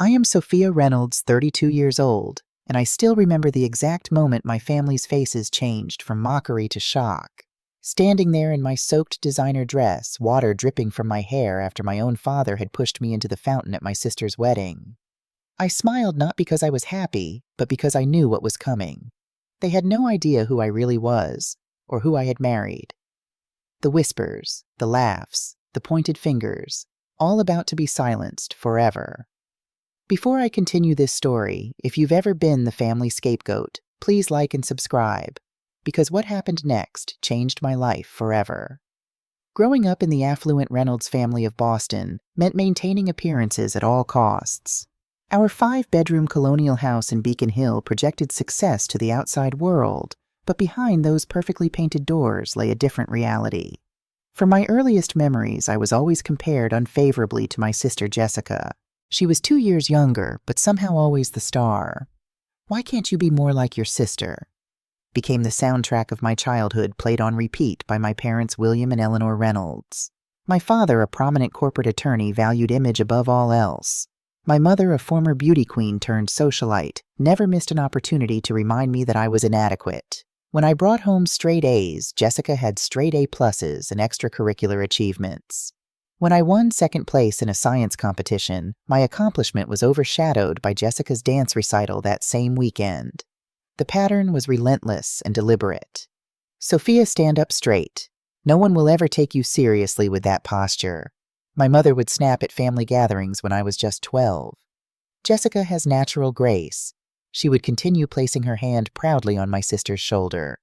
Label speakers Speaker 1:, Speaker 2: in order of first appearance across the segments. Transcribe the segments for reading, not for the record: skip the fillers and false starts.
Speaker 1: I am Sophia Reynolds, 32 years old, and I still remember the exact moment my family's faces changed from mockery to shock. Standing there in my soaked designer dress, water dripping from my hair after my own father had pushed me into the fountain at my sister's wedding. I smiled not because I was happy, but because I knew what was coming. They had no idea who I really was, or who I had married. The whispers, the laughs, the pointed fingers, all about to be silenced forever. Before I continue this story, if you've ever been the family scapegoat, please like and subscribe, because what happened next changed my life forever. Growing up in the affluent Reynolds family of Boston meant maintaining appearances at all costs. Our 5-bedroom colonial house in Beacon Hill projected success to the outside world, but behind those perfectly painted doors lay a different reality. From my earliest memories, I was always compared unfavorably to my sister Jessica. She was 2 years younger, but somehow always the star. "Why can't you be more like your sister?" became the soundtrack of my childhood, played on repeat by my parents William and Eleanor Reynolds. My father, a prominent corporate attorney, valued image above all else. My mother, a former beauty queen turned socialite, never missed an opportunity to remind me that I was inadequate. When I brought home straight A's, Jessica had straight A+s and extracurricular achievements. When I won second place in a science competition, my accomplishment was overshadowed by Jessica's dance recital that same weekend. The pattern was relentless and deliberate. "Sophia, stand up straight. No one will ever take you seriously with that posture." My mother would snap at family gatherings when I was just 12. "Jessica has natural grace." She would continue placing her hand proudly on my sister's shoulder.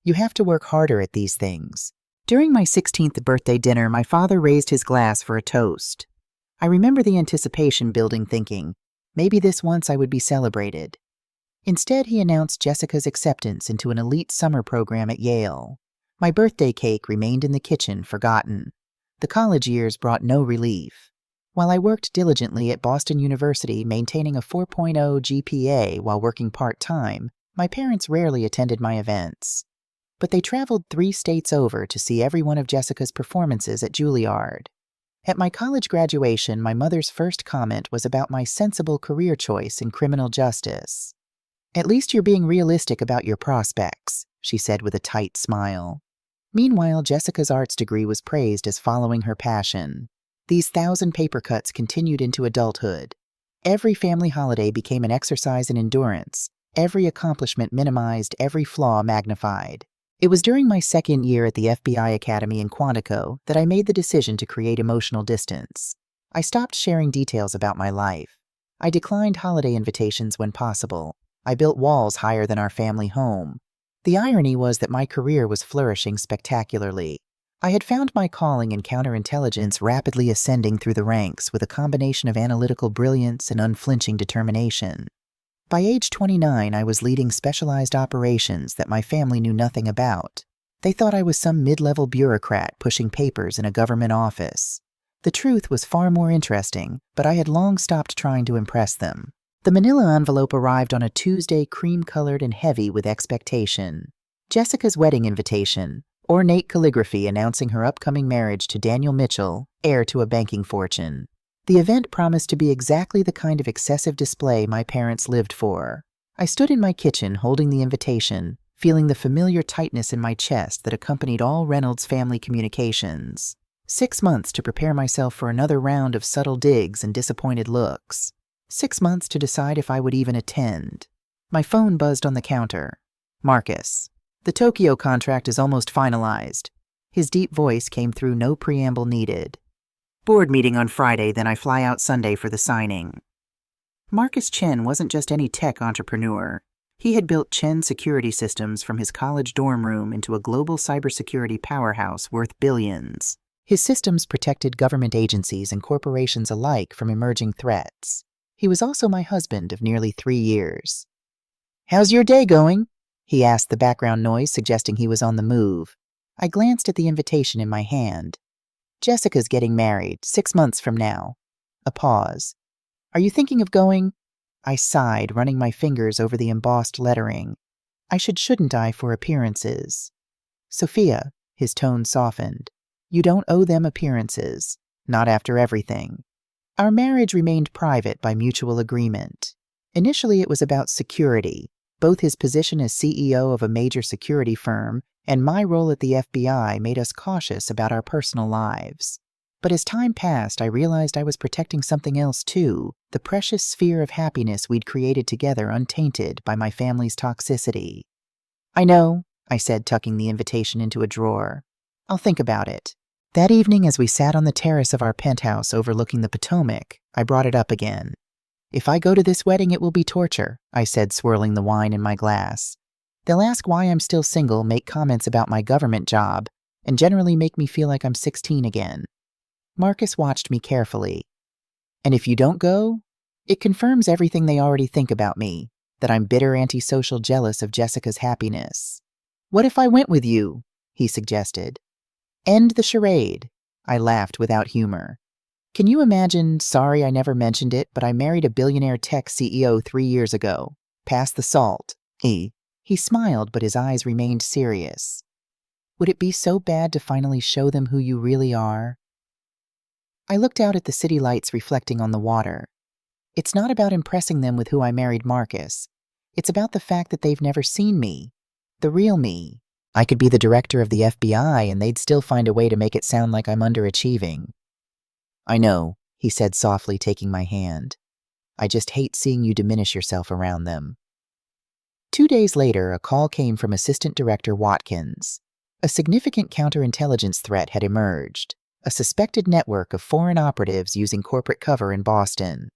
Speaker 1: "You have to work harder at these things." During my 16th birthday dinner, my father raised his glass for a toast. I remember the anticipation building, thinking, maybe this once I would be celebrated. Instead, he announced Jessica's acceptance into an elite summer program at Yale. My birthday cake remained in the kitchen, forgotten. The college years brought no relief. While I worked diligently at Boston University, maintaining a 4.0 GPA while working part-time, my parents rarely attended my events. But they traveled 3 states over to see every one of Jessica's performances at Juilliard. At my college graduation, my mother's first comment was about my sensible career choice in criminal justice. "At least you're being realistic about your prospects," she said with a tight smile. Meanwhile, Jessica's arts degree was praised as following her passion. These 1,000 paper cuts continued into adulthood. Every family holiday became an exercise in endurance. Every accomplishment minimized, every flaw magnified. It was during my second year at the FBI Academy in Quantico that I made the decision to create emotional distance. I stopped sharing details about my life. I declined holiday invitations when possible. I built walls higher than our family home. The irony was that my career was flourishing spectacularly. I had found my calling in counterintelligence, rapidly ascending through the ranks with a combination of analytical brilliance and unflinching determination. By age 29, I was leading specialized operations that my family knew nothing about. They thought I was some mid-level bureaucrat pushing papers in a government office. The truth was far more interesting, but I had long stopped trying to impress them. The manila envelope arrived on a Tuesday, cream-colored and heavy with expectation. Jessica's wedding invitation, ornate calligraphy announcing her upcoming marriage to Daniel Mitchell, heir to a banking fortune. The event promised to be exactly the kind of excessive display my parents lived for. I stood in my kitchen holding the invitation, feeling the familiar tightness in my chest that accompanied all Reynolds family communications. 6 months to prepare myself for another round of subtle digs and disappointed looks. 6 months to decide if I would even attend. My phone buzzed on the counter. "Marcus, the Tokyo contract is almost finalized." His deep voice came through, no preamble needed. "Board meeting on Friday, then I fly out Sunday for the signing." Marcus Chen wasn't just any tech entrepreneur. He had built Chen Security Systems from his college dorm room into a global cybersecurity powerhouse worth billions. His systems protected government agencies and corporations alike from emerging threats. He was also my husband of nearly 3 years. "How's your day going?" he asked, the background noise suggesting he was on the move. I glanced at the invitation in my hand. "Jessica's getting married, 6 months from now." A pause. "Are you thinking of going?" I sighed, running my fingers over the embossed lettering. Shouldn't I, for appearances? "Sophia," his tone softened. "You don't owe them appearances. Not after everything." Our marriage remained private by mutual agreement. Initially, it was about security, both his position as CEO of a major security firm and my role at the FBI made us cautious about our personal lives. But as time passed, I realized I was protecting something else too, the precious sphere of happiness we'd created together untainted by my family's toxicity. "I know," I said, tucking the invitation into a drawer. "I'll think about it." That evening, as we sat on the terrace of our penthouse overlooking the Potomac, I brought it up again. "If I go to this wedding, it will be torture," I said, swirling the wine in my glass. "They'll ask why I'm still single, make comments about my government job, and generally make me feel like I'm 16 again." Marcus watched me carefully. "And if you don't go, it confirms everything they already think about me, that I'm bitter, antisocial, jealous of Jessica's happiness." "What if I went with you?" he suggested. "End the charade." I laughed without humor. "Can you imagine, sorry I never mentioned it, but I married a billionaire tech CEO 3 years ago. Pass the salt." He smiled, but his eyes remained serious. "Would it be so bad to finally show them who you really are?" I looked out at the city lights reflecting on the water. It's not about impressing them with who I married Marcus. It's about the fact that they've never seen me, the real me. I could be the director of the FBI and they'd still find a way to make it sound like I'm underachieving. "I know," he said softly, taking my hand. "I just hate seeing you diminish yourself around them." 2 days later, a call came from Assistant Director Watkins. A significant counterintelligence threat had emerged, a suspected network of foreign operatives using corporate cover in Boston.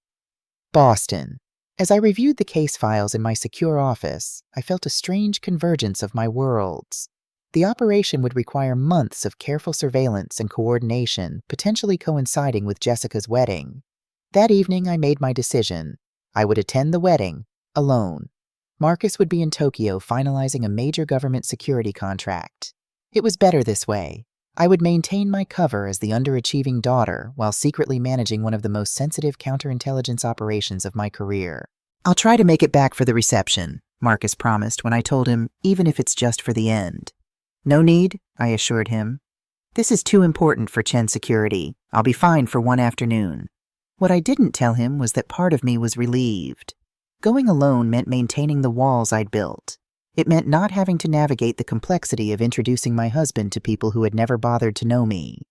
Speaker 1: Boston. As I reviewed the case files in my secure office, I felt a strange convergence of my worlds. The operation would require months of careful surveillance and coordination, potentially coinciding with Jessica's wedding. That evening, I made my decision. I would attend the wedding, alone. Marcus would be in Tokyo finalizing a major government security contract. It was better this way. I would maintain my cover as the underachieving daughter while secretly managing one of the most sensitive counterintelligence operations of my career. "I'll try to make it back for the reception," Marcus promised when I told him, even if it's just for the end. "No need," I assured him. "This is too important for Chen security. I'll be fine for one afternoon." What I didn't tell him was that part of me was relieved. Going alone meant maintaining the walls I'd built. It meant not having to navigate the complexity of introducing my husband to people who had never bothered to know me.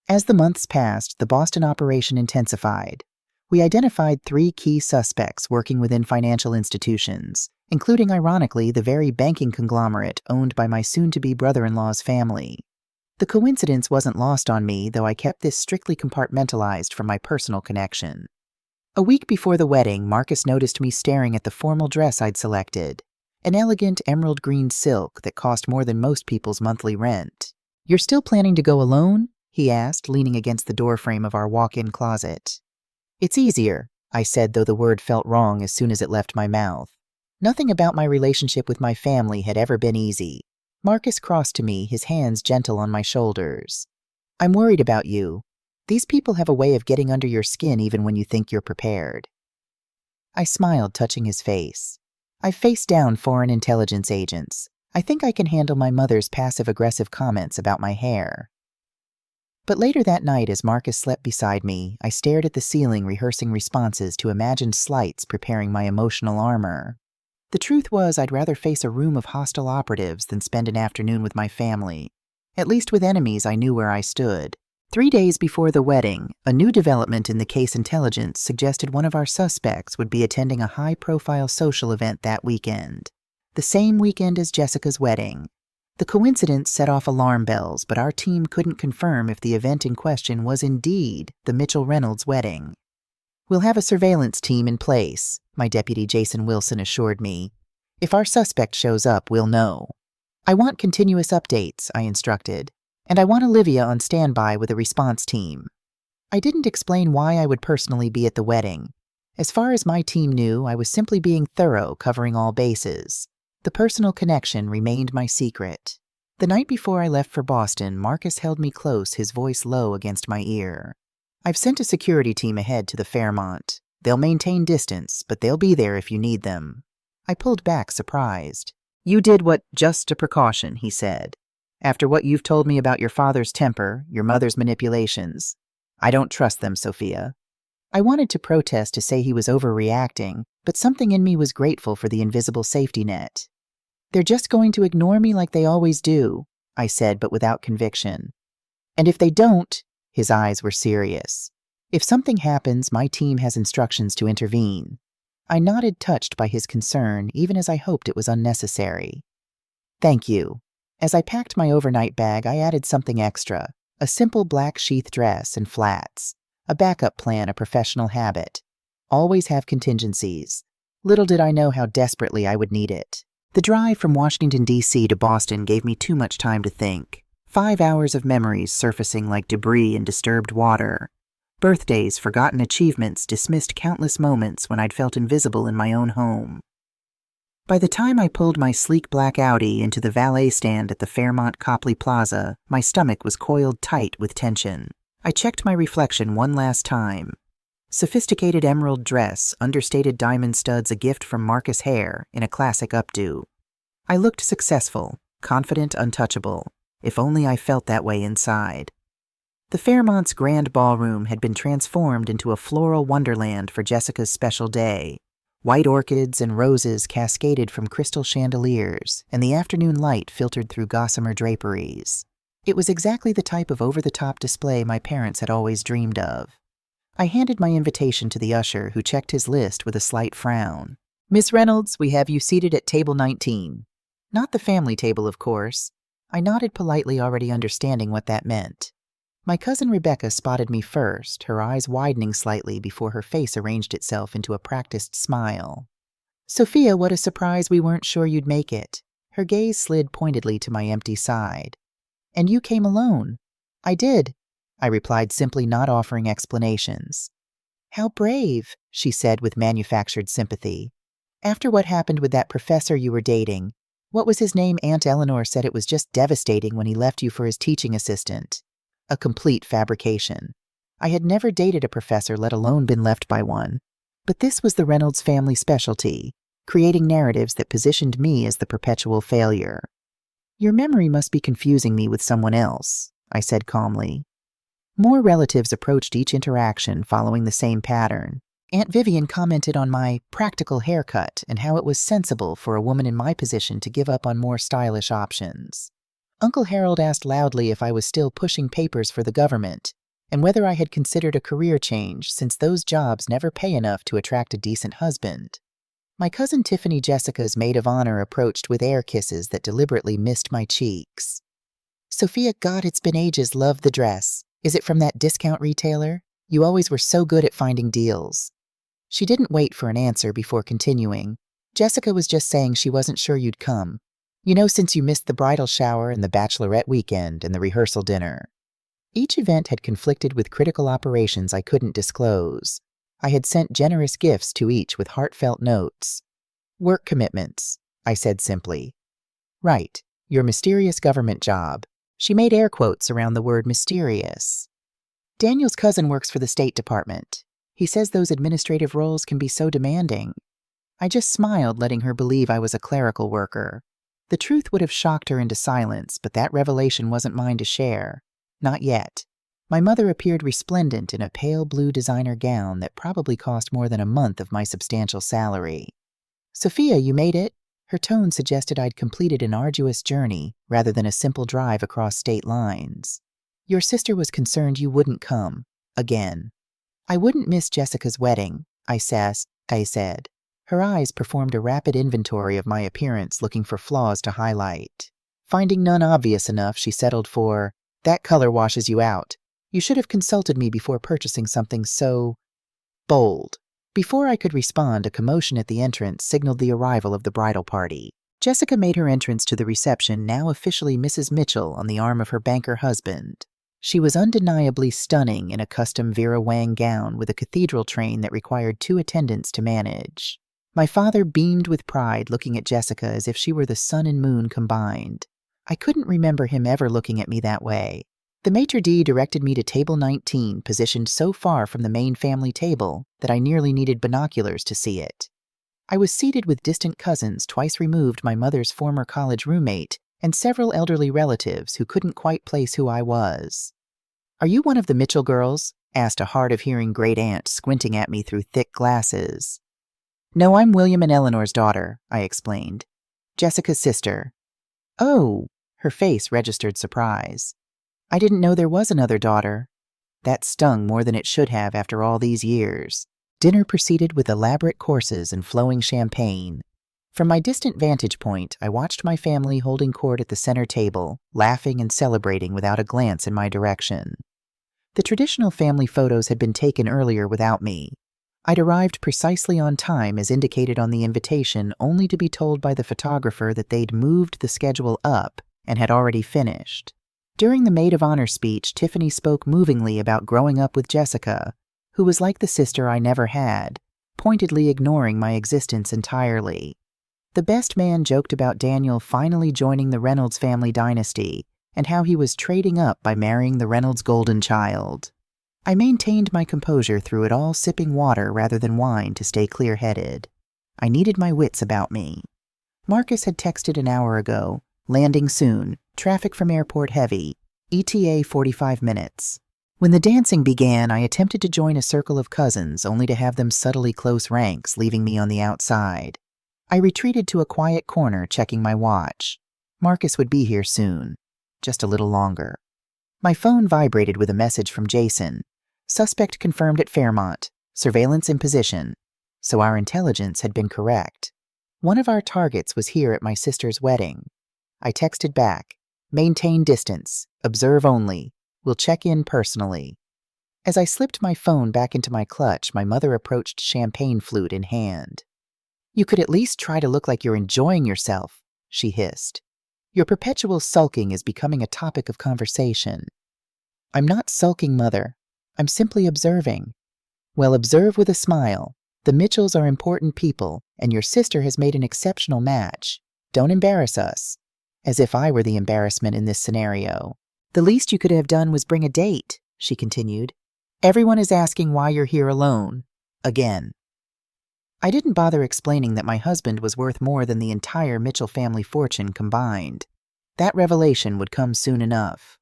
Speaker 1: As the months passed, the Boston operation intensified. We identified 3 key suspects working within financial institutions, including, ironically, the very banking conglomerate owned by my soon-to-be brother-in-law's family. The coincidence wasn't lost on me, though I kept this strictly compartmentalized from my personal connection. A week before the wedding, Marcus noticed me staring at the formal dress I'd selected. An elegant emerald green silk that cost more than most people's monthly rent. "You're still planning to go alone?" he asked, leaning against the doorframe of our walk-in closet. "It's easier," I said, though the word felt wrong as soon as it left my mouth. Nothing about my relationship with my family had ever been easy. Marcus crossed to me, his hands gentle on my shoulders. "I'm worried about you. These people have a way of getting under your skin even when you think you're prepared." I smiled, touching his face. "I've faced down foreign intelligence agents. I think I can handle my mother's passive-aggressive comments about my hair." But later that night, as Marcus slept beside me, I stared at the ceiling, rehearsing responses to imagined slights, preparing my emotional armor. The truth was, I'd rather face a room of hostile operatives than spend an afternoon with my family. At least with enemies, I knew where I stood. 3 days before the wedding, a new development in the case intelligence suggested one of our suspects would be attending a high-profile social event that weekend. The same weekend as Jessica's wedding. The coincidence set off alarm bells, but our team couldn't confirm if the event in question was indeed the Mitchell-Reynolds wedding. "We'll have a surveillance team in place," my deputy Jason Wilson assured me. "If our suspect shows up, we'll know." "I want continuous updates," I instructed. "And I want Olivia on standby with a response team." I didn't explain why I would personally be at the wedding. As far as my team knew, I was simply being thorough, covering all bases. The personal connection remained my secret. The night before I left for Boston, Marcus held me close, his voice low against my ear. "I've sent a security team ahead to the Fairmont. They'll maintain distance, but they'll be there if you need them." I pulled back, surprised. "You did what just a precaution," he said. "After what you've told me about your father's temper, your mother's manipulations. I don't trust them, Sophia." I wanted to protest to say he was overreacting, but something in me was grateful for the invisible safety net. "They're just going to ignore me like they always do," I said, but without conviction. "And if they don't," his eyes were serious, "if something happens, my team has instructions to intervene." I nodded, touched by his concern, even as I hoped it was unnecessary. "Thank you." As I packed my overnight bag, I added something extra, a simple black sheath dress and flats, a backup plan, a professional habit. Always have contingencies. Little did I know how desperately I would need it. The drive from Washington, D.C. to Boston gave me too much time to think. 5 hours of memories surfacing like debris in disturbed water. Birthdays, forgotten achievements, dismissed countless moments when I'd felt invisible in my own home. By the time I pulled my sleek black Audi into the valet stand at the Fairmont Copley Plaza, my stomach was coiled tight with tension. I checked my reflection one last time. Sophisticated emerald dress, understated diamond studs, a gift from Marcus Hare in a classic updo. I looked successful, confident, untouchable. If only I felt that way inside. The Fairmont's grand ballroom had been transformed into a floral wonderland for Jessica's special day. White orchids and roses cascaded from crystal chandeliers, and the afternoon light filtered through gossamer draperies. It was exactly the type of over-the-top display my parents had always dreamed of. I handed my invitation to the usher, who checked his list with a slight frown. "Miss Reynolds, we have you seated at table 19. Not the family table, of course. I nodded politely, already understanding what that meant. My cousin Rebecca spotted me first, her eyes widening slightly before her face arranged itself into a practiced smile. "Sophia, what a surprise, we weren't sure you'd make it." Her gaze slid pointedly to my empty side. "And you came alone." "I did," I replied, simply, not offering explanations. "How brave," she said with manufactured sympathy. "After what happened with that professor you were dating. What was his name? Aunt Eleanor said it was just devastating when he left you for his teaching assistant." A complete fabrication. I had never dated a professor, let alone been left by one. But this was the Reynolds family specialty, creating narratives that positioned me as the perpetual failure. "Your memory must be confusing me with someone else," I said calmly. More relatives approached each interaction, following the same pattern. Aunt Vivian commented on my practical haircut and how it was sensible for a woman in my position to give up on more stylish options. Uncle Harold asked loudly if I was still pushing papers for the government, and whether I had considered a career change, since those jobs never pay enough to attract a decent husband. My cousin Tiffany, Jessica's maid of honor, approached with air kisses that deliberately missed my cheeks. "Sophia, God, it's been ages, love the dress. Is it from that discount retailer? You always were so good at finding deals." She didn't wait for an answer before continuing. "Jessica was just saying she wasn't sure you'd come. You know, since you missed the bridal shower and the bachelorette weekend and the rehearsal dinner." Each event had conflicted with critical operations I couldn't disclose. I had sent generous gifts to each with heartfelt notes. "Work commitments," I said simply. "Right, your mysterious government job." She made air quotes around the word mysterious. "Daniel's cousin works for the State Department. He says those administrative roles can be so demanding." I just smiled, letting her believe I was a clerical worker. The truth would have shocked her into silence, but that revelation wasn't mine to share. Not yet. My mother appeared resplendent in a pale blue designer gown that probably cost more than a month of my substantial salary. "Sophia, you made it." Her tone suggested I'd completed an arduous journey rather than a simple drive across state lines. "Your sister was concerned you wouldn't come. Again." "I wouldn't miss Jessica's wedding," I said. Her eyes performed a rapid inventory of my appearance, looking for flaws to highlight. Finding none obvious enough, she settled for, "That color washes you out. You should have consulted me before purchasing something so bold." Before I could respond, a commotion at the entrance signaled the arrival of the bridal party. Jessica made her entrance to the reception, now officially Mrs. Mitchell, on the arm of her banker husband. She was undeniably stunning in a custom Vera Wang gown with a cathedral train that required 2 attendants to manage. My father beamed with pride, looking at Jessica as if she were the sun and moon combined. I couldn't remember him ever looking at me that way. The maitre d' directed me to table 19, positioned so far from the main family table that I nearly needed binoculars to see it. I was seated with distant cousins twice removed, my mother's former college roommate, and several elderly relatives who couldn't quite place who I was. "Are you one of the Mitchell girls?" asked a hard-of-hearing great-aunt squinting at me through thick glasses. No, I'm William and Eleanor's daughter, I explained. Jessica's sister. Oh, her face registered surprise. I didn't know there was another daughter. That stung more than it should have after all these years. Dinner proceeded with elaborate courses and flowing champagne. From my distant vantage point, I watched my family holding court at the center table, laughing and celebrating without a glance in my direction. The traditional family photos had been taken earlier without me. I'd arrived precisely on time as indicated on the invitation, only to be told by the photographer that they'd moved the schedule up and had already finished. During the maid of honor speech, Tiffany spoke movingly about growing up with Jessica, who was like the sister I never had, pointedly ignoring my existence entirely. The best man joked about Daniel finally joining the Reynolds family dynasty and how he was trading up by marrying the Reynolds' golden child. I maintained my composure through it all, sipping water rather than wine to stay clear-headed. I needed my wits about me. Marcus had texted an hour ago, landing soon, traffic from airport heavy, ETA 45 minutes. When the dancing began, I attempted to join a circle of cousins, only to have them subtly close ranks, leaving me on the outside. I retreated to a quiet corner, checking my watch. Marcus would be here soon. Just a little longer. My phone vibrated with a message from Jason. Suspect confirmed at Fairmont. Surveillance in position. So our intelligence had been correct. One of our targets was here at my sister's wedding. I texted back. Maintain distance. Observe only. We'll check in personally. As I slipped my phone back into my clutch, my mother approached, champagne flute in hand. You could at least try to look like you're enjoying yourself, she hissed. Your perpetual sulking is becoming a topic of conversation. I'm not sulking, Mother. I'm simply observing. Well, observe with a smile. The Mitchells are important people, and your sister has made an exceptional match. Don't embarrass us. As if I were the embarrassment in this scenario. The least you could have done was bring a date, she continued. Everyone is asking why you're here alone. Again. I didn't bother explaining that my husband was worth more than the entire Mitchell family fortune combined. That revelation would come soon enough.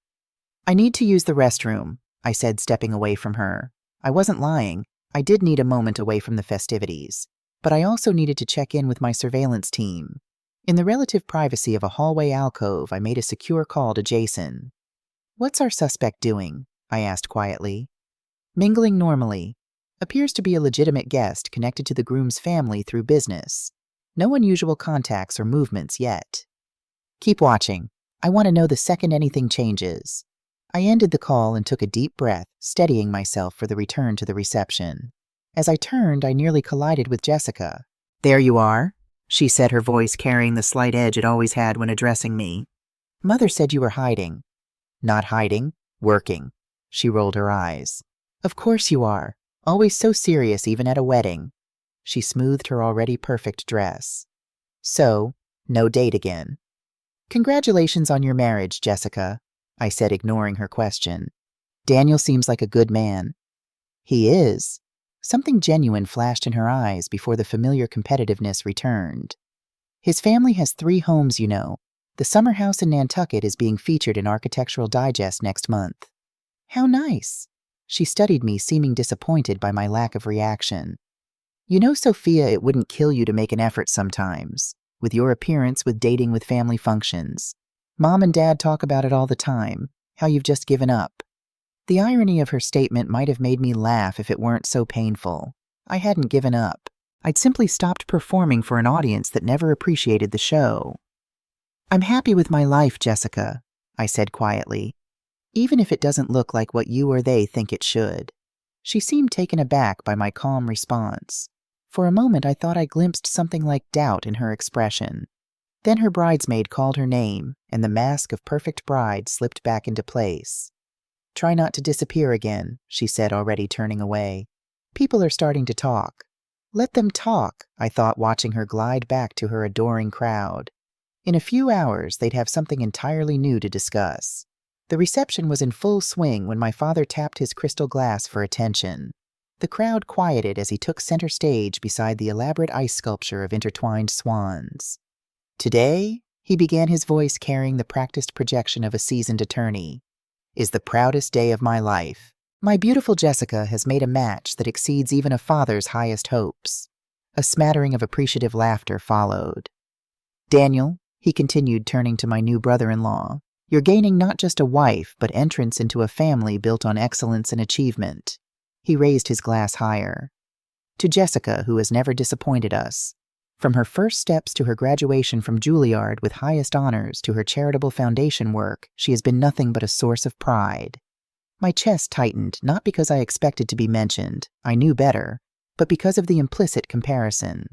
Speaker 1: I need to use the restroom, I said, stepping away from her. I wasn't lying. I did need a moment away from the festivities. But I also needed to check in with my surveillance team. In the relative privacy of a hallway alcove, I made a secure call to Jason. What's our suspect doing? I asked quietly. Mingling normally. Appears to be a legitimate guest connected to the groom's family through business. No unusual contacts or movements yet. Keep watching. I want to know the second anything changes. I ended the call and took a deep breath, steadying myself for the return to the reception. As I turned, I nearly collided with Jessica. There you are, she said, her voice carrying the slight edge it always had when addressing me. Mother said you were hiding. Not hiding, working. She rolled her eyes. Of course you are. Always so serious even at a wedding. She smoothed her already perfect dress. So, no date again. Congratulations on your marriage, Jessica, I said, ignoring her question. Daniel seems like a good man. He is. Something genuine flashed in her eyes before the familiar competitiveness returned. His family has 3 homes, you know. The summer house in Nantucket is being featured in Architectural Digest next month. How nice. She studied me, seeming disappointed by my lack of reaction. You know, Sophia, it wouldn't kill you to make an effort sometimes. With your appearance, with dating, with family functions. Mom and Dad talk about it all the time, how you've just given up. The irony of her statement might have made me laugh if it weren't so painful. I hadn't given up. I'd simply stopped performing for an audience that never appreciated the show. I'm happy with my life, Jessica, I said quietly. Even if it doesn't look like what you or they think it should. She seemed taken aback by my calm response. For a moment I thought I glimpsed something like doubt in her expression. Then her bridesmaid called her name, and the mask of perfect bride slipped back into place. Try not to disappear again, she said, already turning away. People are starting to talk. Let them talk, I thought, watching her glide back to her adoring crowd. In a few hours they'd have something entirely new to discuss. The reception was in full swing when my father tapped his crystal glass for attention. The crowd quieted as he took center stage beside the elaborate ice sculpture of intertwined swans. Today, he began, his voice carrying the practiced projection of a seasoned attorney, is the proudest day of my life. My beautiful Jessica has made a match that exceeds even a father's highest hopes. A smattering of appreciative laughter followed. Daniel, he continued, turning to my new brother-in-law, you're gaining not just a wife, but entrance into a family built on excellence and achievement. He raised his glass higher. To Jessica, who has never disappointed us. From her first steps to her graduation from Juilliard with highest honors to her charitable foundation work, she has been nothing but a source of pride. My chest tightened, not because I expected to be mentioned, I knew better, but because of the implicit comparison.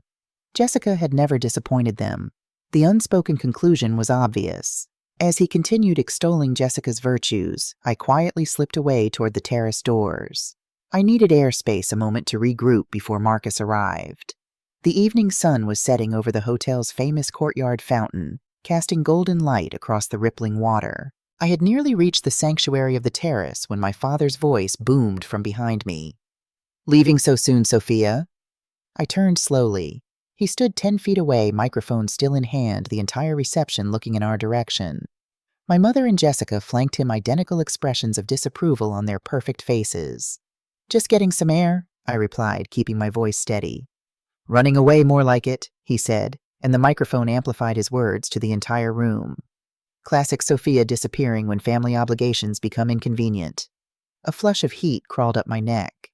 Speaker 1: Jessica had never disappointed them. The unspoken conclusion was obvious. As he continued extolling Jessica's virtues, I quietly slipped away toward the terrace doors. I needed airspace a moment to regroup before Marcus arrived. The evening sun was setting over the hotel's famous courtyard fountain, casting golden light across the rippling water. I had nearly reached the sanctuary of the terrace when my father's voice boomed from behind me. "Leaving so soon, Sophia?" I turned slowly. He stood 10 feet away, microphone still in hand, the entire reception looking in our direction. My mother and Jessica flanked him, identical expressions of disapproval on their perfect faces. "Just getting some air," I replied, keeping my voice steady. "Running away, more like it," he said, and the microphone amplified his words to the entire room. Classic Sophia disappearing when family obligations become inconvenient. A flush of heat crawled up my neck.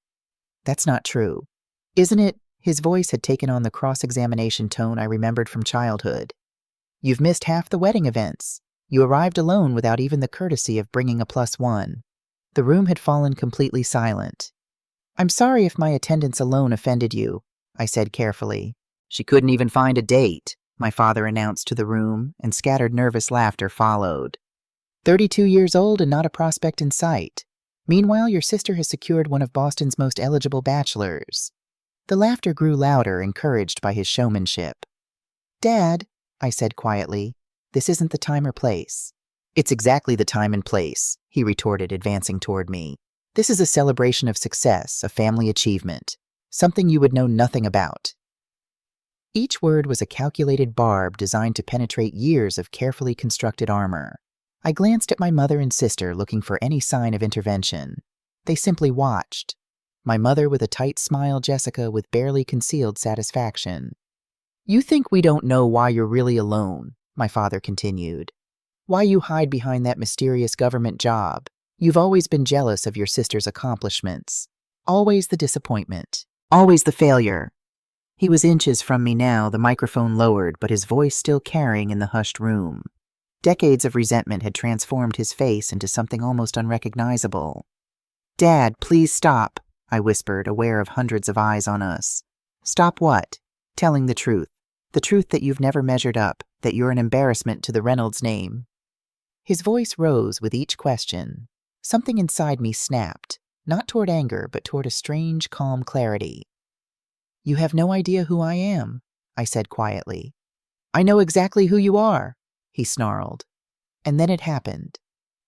Speaker 1: "That's not true." "Isn't it?" His voice had taken on the cross-examination tone I remembered from childhood. "You've missed half the wedding events. You arrived alone without even the courtesy of bringing a +1. The room had fallen completely silent. "I'm sorry if my attendance alone offended you," I said carefully. "She couldn't even find a date," my father announced to the room, and scattered nervous laughter followed. 32 years old and not a prospect in sight. Meanwhile, your sister has secured one of Boston's most eligible bachelors. The laughter grew louder, encouraged by his showmanship. "Dad," I said quietly, "this isn't the time or place." "It's exactly the time and place," he retorted, advancing toward me. "This is a celebration of success, a family achievement, something you would know nothing about." Each word was a calculated barb designed to penetrate years of carefully constructed armor. I glanced at my mother and sister, looking for any sign of intervention. They simply watched. My mother with a tight smile, Jessica with barely concealed satisfaction. "You think we don't know why you're really alone," my father continued. "Why you hide behind that mysterious government job. You've always been jealous of your sister's accomplishments. Always the disappointment. Always the failure." He was inches from me now, the microphone lowered, but his voice still carrying in the hushed room. Decades of resentment had transformed his face into something almost unrecognizable. "Dad, please stop," I whispered, aware of hundreds of eyes on us. "Stop what?" "Telling the truth. The truth that you've never measured up, that you're an embarrassment to the Reynolds name." His voice rose with each question. Something inside me snapped, not toward anger, but toward a strange, calm clarity. "You have no idea who I am," I said quietly. "I know exactly who you are," he snarled. And then it happened.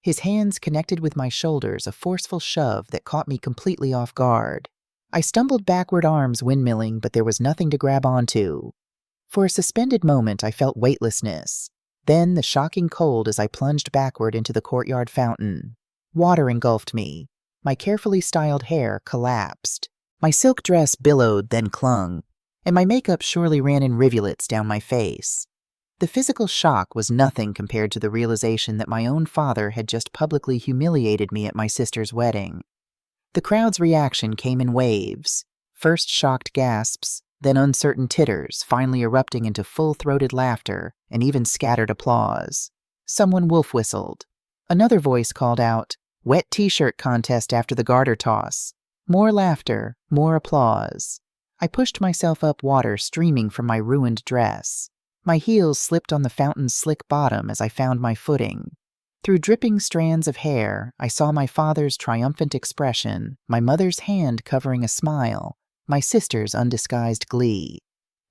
Speaker 1: His hands connected with my shoulders, a forceful shove that caught me completely off guard. I stumbled backward, arms windmilling, but there was nothing to grab onto. For a suspended moment, I felt weightlessness. Then the shocking cold as I plunged backward into the courtyard fountain. Water engulfed me. My carefully styled hair collapsed. My silk dress billowed, then clung, and my makeup surely ran in rivulets down my face. The physical shock was nothing compared to the realization that my own father had just publicly humiliated me at my sister's wedding. The crowd's reaction came in waves, first shocked gasps, then uncertain titters, finally erupting into full-throated laughter and even scattered applause. Someone wolf whistled. Another voice called out, "Wet t-shirt contest after the garter toss." More laughter, more applause. I pushed myself up, water streaming from my ruined dress. My heels slipped on the fountain's slick bottom as I found my footing. Through dripping strands of hair, I saw my father's triumphant expression, my mother's hand covering a smile, my sister's undisguised glee.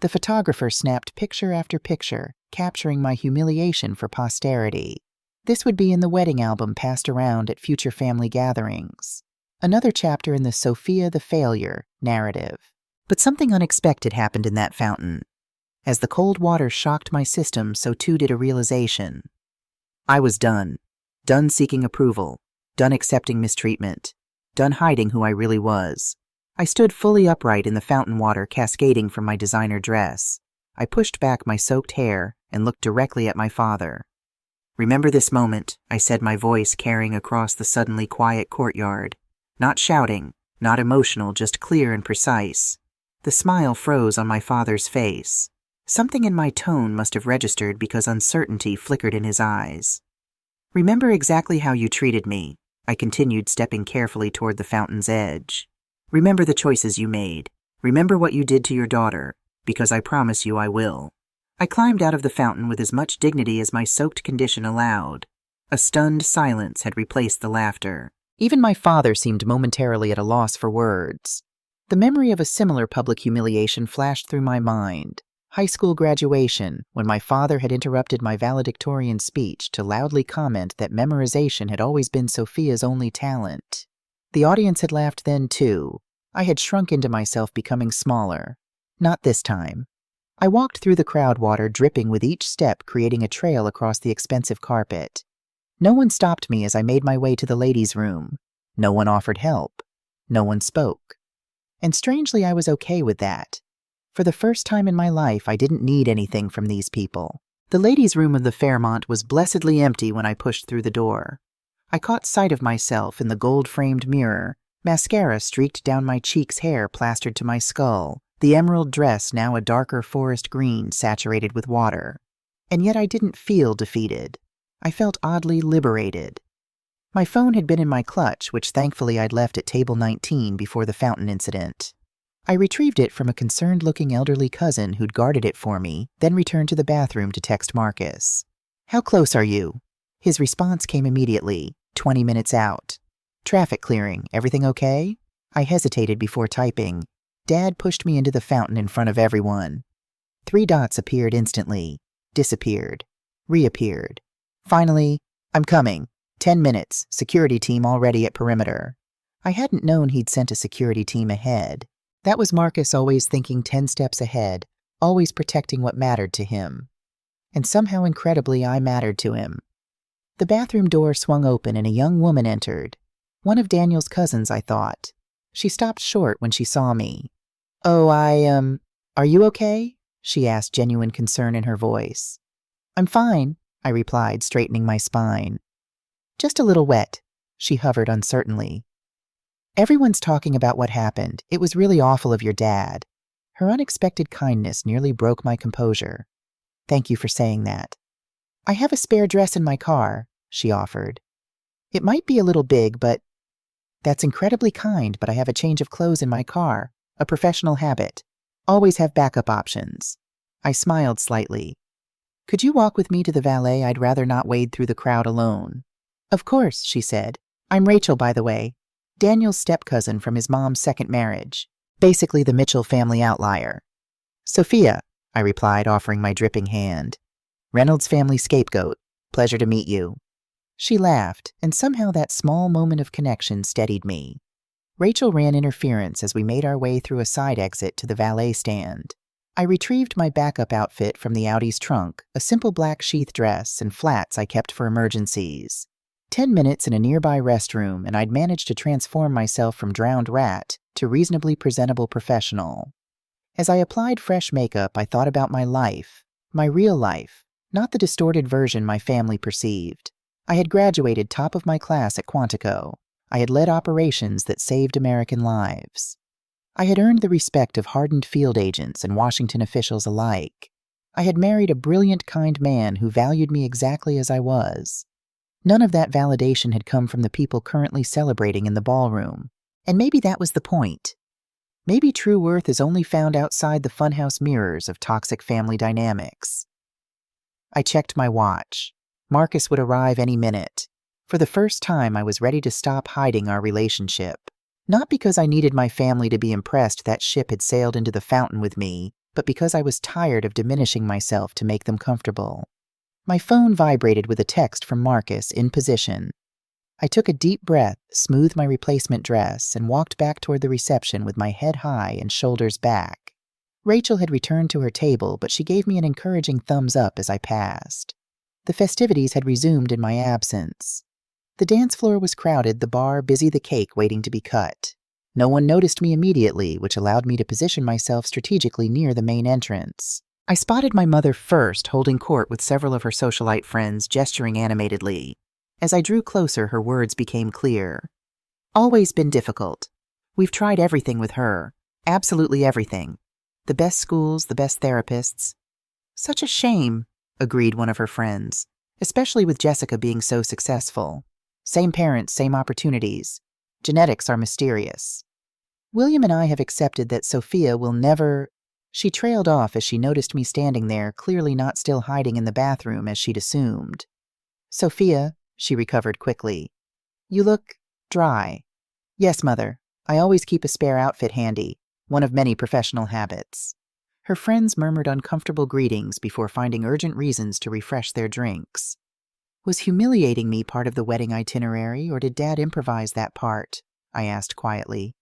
Speaker 1: The photographer snapped picture after picture, capturing my humiliation for posterity. This would be in the wedding album passed around at future family gatherings. Another chapter in the Sophia the Failure narrative. But something unexpected happened in that fountain. As the cold water shocked my system, so too did a realization. I was done. Done seeking approval. Done accepting mistreatment. done hiding who I really was. I stood fully upright in the fountain water cascading from my designer dress. I pushed back my soaked hair and looked directly at my father. "Remember this moment," I said, my voice carrying across the suddenly quiet courtyard. Not shouting, not emotional, just clear and precise. The smile froze on my father's face. Something in my tone must have registered because uncertainty flickered in his eyes. "Remember exactly how you treated me," I continued, stepping carefully toward the fountain's edge. "Remember the choices you made. Remember what you did to your daughter, because I promise you I will." I climbed out of the fountain with as much dignity as my soaked condition allowed. A stunned silence had replaced the laughter. Even my father seemed momentarily at a loss for words. The memory of a similar public humiliation flashed through my mind. High school graduation, when my father had interrupted my valedictorian speech to loudly comment that memorization had always been Sophia's only talent. The audience had laughed then, too. I had shrunk into myself, becoming smaller. Not this time. I walked through the crowd, water dripping with each step, creating a trail across the expensive carpet. No one stopped me as I made my way to the ladies' room. No one offered help. No one spoke. And strangely, I was okay with that. For the first time in my life, I didn't need anything from these people. The ladies' room of the Fairmont was blessedly empty when I pushed through the door. I caught sight of myself in the gold-framed mirror, mascara streaked down my cheeks, hair plastered to my skull, the emerald dress now a darker forest green saturated with water. And yet I didn't feel defeated. I felt oddly liberated. My phone had been in my clutch, which thankfully I'd left at table 19 before the fountain incident. I retrieved it from a concerned-looking elderly cousin who'd guarded it for me, then returned to the bathroom to text Marcus. "How close are you?" His response came immediately, 20 minutes out. "Traffic clearing, everything okay?" I hesitated before typing. Dad pushed me into the fountain in front of everyone. 3 dots appeared instantly, disappeared, reappeared. Finally, "I'm coming. 10 minutes, security team already at perimeter." I hadn't known he'd sent a security team ahead. That was Marcus, always thinking 10 steps ahead, always protecting what mattered to him. And somehow, incredibly, I mattered to him. The bathroom door swung open and a young woman entered. One of Daniel's cousins, I thought. She stopped short when she saw me. "Oh, are you okay?" she asked, genuine concern in her voice. "I'm fine," I replied, straightening my spine. "Just a little wet," she hovered uncertainly. "Everyone's talking about what happened. It was really awful of your dad." Her unexpected kindness nearly broke my composure. "Thank you for saying that." "I have a spare dress in my car," she offered. "It might be a little big, but—" "That's incredibly kind, but I have a change of clothes in my car. A professional habit. Always have backup options." I smiled slightly. "Could you walk with me to the valet? I'd rather not wade through the crowd alone." "Of course," she said. "I'm Rachel, by the way. Daniel's step-cousin from his mom's second marriage. Basically the Mitchell family outlier." "Sophia," I replied, offering my dripping hand. "Reynolds' family scapegoat. Pleasure to meet you." She laughed, and somehow that small moment of connection steadied me. Rachel ran interference as we made our way through a side exit to the valet stand. I retrieved my backup outfit from the Audi's trunk, a simple black sheath dress and flats I kept for emergencies. 10 minutes in a nearby restroom, and I'd managed to transform myself from drowned rat to reasonably presentable professional. As I applied fresh makeup, I thought about my life, my real life, not the distorted version my family perceived. I had graduated top of my class at Quantico. I had led operations that saved American lives. I had earned the respect of hardened field agents and Washington officials alike. I had married a brilliant, kind man who valued me exactly as I was. None of that validation had come from the people currently celebrating in the ballroom. And maybe that was the point. Maybe true worth is only found outside the funhouse mirrors of toxic family dynamics. I checked my watch. Marcus would arrive any minute. For the first time, I was ready to stop hiding our relationship. Not because I needed my family to be impressed that ship had sailed into the fountain with me, but because I was tired of diminishing myself to make them comfortable. My phone vibrated with a text from Marcus, in position. I took a deep breath, smoothed my replacement dress, and walked back toward the reception with my head high and shoulders back. Rachel had returned to her table, but she gave me an encouraging thumbs up as I passed. The festivities had resumed in my absence. The dance floor was crowded, the bar busy, the cake waiting to be cut. No one noticed me immediately, which allowed me to position myself strategically near the main entrance. I spotted my mother first, holding court with several of her socialite friends, gesturing animatedly. As I drew closer, her words became clear. Always been difficult. We've tried everything with her. Absolutely everything. The best schools, the best therapists. Such a shame, agreed one of her friends, especially with Jessica being so successful. Same parents, same opportunities. Genetics are mysterious. William and I have accepted that Sophia will never... She trailed off as she noticed me standing there, clearly not still hiding in the bathroom as she'd assumed. Sophia, she recovered quickly. You look dry. Yes, Mother. I always keep a spare outfit handy, one of many professional habits. Her friends murmured uncomfortable greetings before finding urgent reasons to refresh their drinks. Was humiliating me part of the wedding itinerary, or did Dad improvise that part? I asked quietly.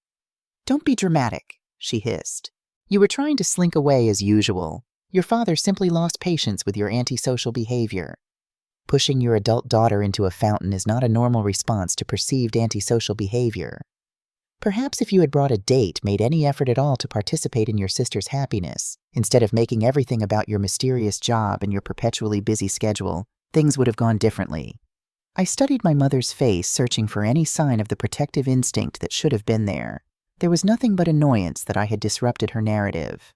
Speaker 1: Don't be dramatic, she hissed. You were trying to slink away as usual. Your father simply lost patience with your antisocial behavior. Pushing your adult daughter into a fountain is not a normal response to perceived antisocial behavior. Perhaps if you had brought a date, made any effort at all to participate in your sister's happiness, instead of making everything about your mysterious job and your perpetually busy schedule, things would have gone differently. I studied my mother's face, searching for any sign of the protective instinct that should have been there. There was nothing but annoyance that I had disrupted her narrative.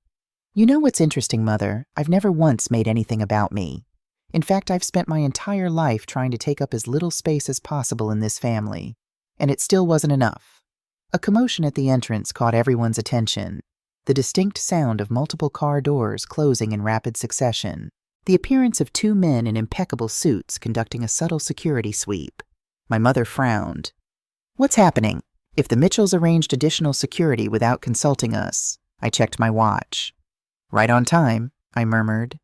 Speaker 1: You know what's interesting, Mother? I've never once made anything about me. In fact, I've spent my entire life trying to take up as little space as possible in this family, and it still wasn't enough. A commotion at the entrance caught everyone's attention. The distinct sound of multiple car doors closing in rapid succession. The appearance of two men in impeccable suits conducting a subtle security sweep. My mother frowned. What's happening? If the Mitchells arranged additional security without consulting us, I checked my watch. Right on time, I murmured.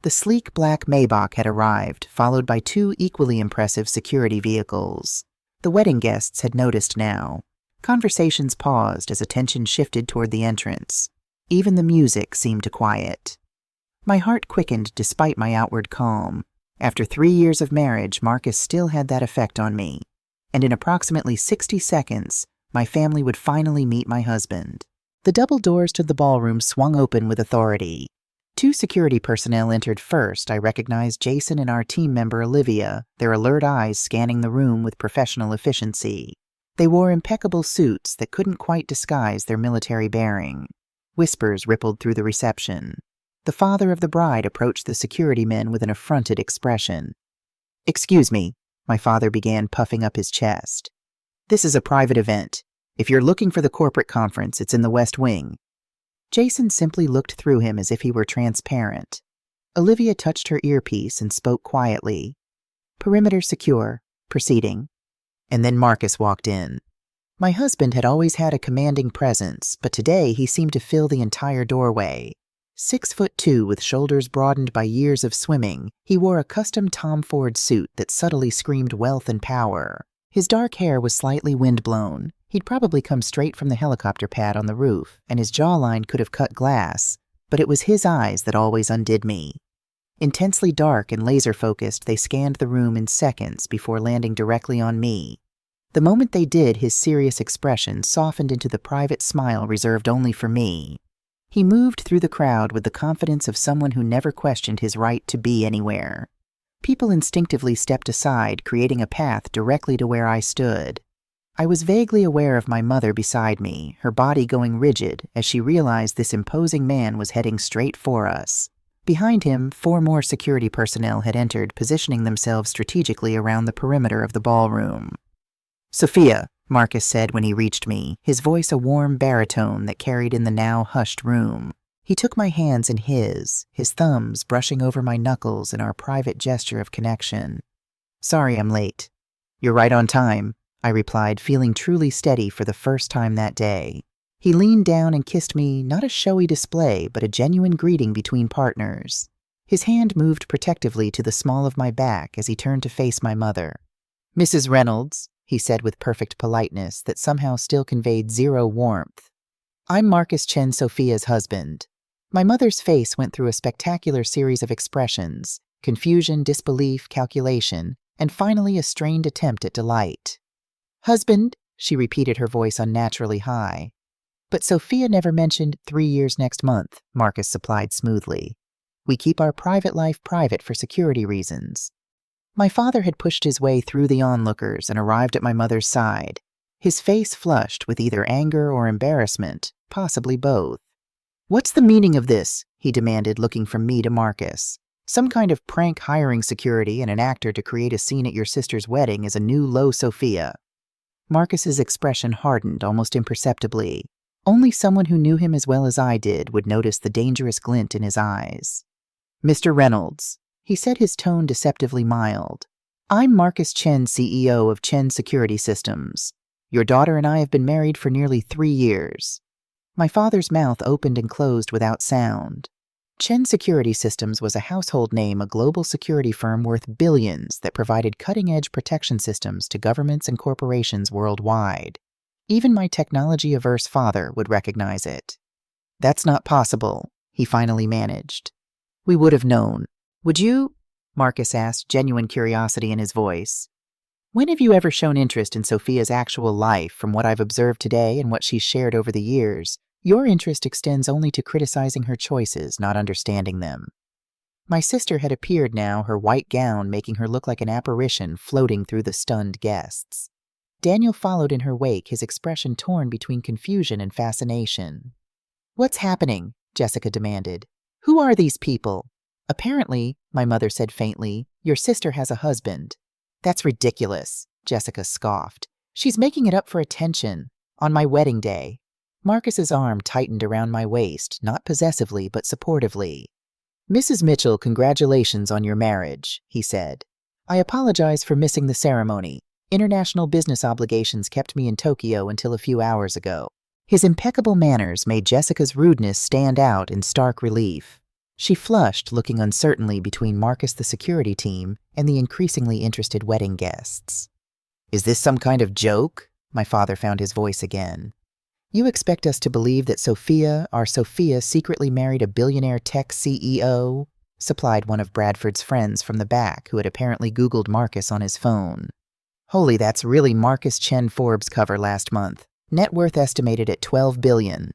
Speaker 1: The sleek black Maybach had arrived, followed by two equally impressive security vehicles. The wedding guests had noticed now. Conversations paused as attention shifted toward the entrance. Even the music seemed to quiet. My heart quickened despite my outward calm. After 3 years of marriage, Marcus still had that effect on me. And in approximately 60 seconds, my family would finally meet my husband. The double doors to the ballroom swung open with authority. 2 security personnel entered first. I recognized Jason and our team member Olivia, their alert eyes scanning the room with professional efficiency. They wore impeccable suits that couldn't quite disguise their military bearing. Whispers rippled through the reception. The father of the bride approached the security men with an affronted expression. Excuse me, my father began, puffing up his chest. This is a private event. If you're looking for the corporate conference, it's in the West Wing. Jason simply looked through him as if he were transparent. Olivia touched her earpiece and spoke quietly. Perimeter secure. Proceeding. And then Marcus walked in. My husband had always had a commanding presence, but today he seemed to fill the entire doorway. 6'2" with shoulders broadened by years of swimming, he wore a custom Tom Ford suit that subtly screamed wealth and power. His dark hair was slightly windblown. He'd probably come straight from the helicopter pad on the roof, and his jawline could have cut glass, but it was his eyes that always undid me. Intensely dark and laser-focused, they scanned the room in seconds before landing directly on me. The moment they did, his serious expression softened into the private smile reserved only for me. He moved through the crowd with the confidence of someone who never questioned his right to be anywhere. People instinctively stepped aside, creating a path directly to where I stood. I was vaguely aware of my mother beside me, her body going rigid as she realized this imposing man was heading straight for us. Behind him, 4 more security personnel had entered, positioning themselves strategically around the perimeter of the ballroom. Sophia, Marcus said when he reached me, his voice a warm baritone that carried in the now hushed room. He took my hands in his thumbs brushing over my knuckles in our private gesture of connection. Sorry I'm late. You're right on time, I replied, feeling truly steady for the first time that day. He leaned down and kissed me, not a showy display, but a genuine greeting between partners. His hand moved protectively to the small of my back as he turned to face my mother. Mrs. Reynolds, he said with perfect politeness that somehow still conveyed zero warmth. I'm Marcus Chen, Sophia's husband. My mother's face went through a spectacular series of expressions, confusion, disbelief, calculation, and finally a strained attempt at delight. "Husband," she repeated, her voice unnaturally high. "But Sophia never mentioned 3 years next month," Marcus supplied smoothly. "We keep our private life private for security reasons." My father had pushed his way through the onlookers and arrived at my mother's side. His face flushed with either anger or embarrassment, possibly both. "What's the meaning of this?" he demanded, looking from me to Marcus. "Some kind of prank hiring security and an actor to create a scene at your sister's wedding is a new low Sophia." Marcus's expression hardened almost imperceptibly. Only someone who knew him as well as I did would notice the dangerous glint in his eyes. "Mr. Reynolds," he said, his tone deceptively mild. "I'm Marcus Chen, CEO of Chen Security Systems. Your daughter and I have been married for nearly 3 years. My father's mouth opened and closed without sound. Chen Security Systems was a household name, a global security firm worth billions that provided cutting-edge protection systems to governments and corporations worldwide. Even my technology-averse father would recognize it. "That's not possible," he finally managed. "We would have known." "Would you?" Marcus asked, genuine curiosity in his voice. "When have you ever shown interest in Sophia's actual life? From what I've observed today and what she's shared over the years, your interest extends only to criticizing her choices, not understanding them." My sister had appeared now, her white gown making her look like an apparition floating through the stunned guests. Daniel followed in her wake, his expression torn between confusion and fascination. "What's happening?" Jessica demanded. "Who are these people?" "Apparently," my mother said faintly, "your sister has a husband." "That's ridiculous," Jessica scoffed. "She's making it up for attention. On my wedding day." Marcus's arm tightened around my waist, not possessively but supportively. "Mrs. Mitchell, congratulations on your marriage," he said. "I apologize for missing the ceremony. International business obligations kept me in Tokyo until a few hours ago." His impeccable manners made Jessica's rudeness stand out in stark relief. She flushed, looking uncertainly between Marcus, the security team, and the increasingly interested wedding guests. "Is this some kind of joke?" My father found his voice again. "You expect us to believe that our Sophia secretly married a billionaire tech CEO?" supplied one of Bradford's friends from the back, who had apparently Googled Marcus on his phone. "Holy, that's really Marcus Chen Forbes cover last month. Net worth estimated at $12 billion.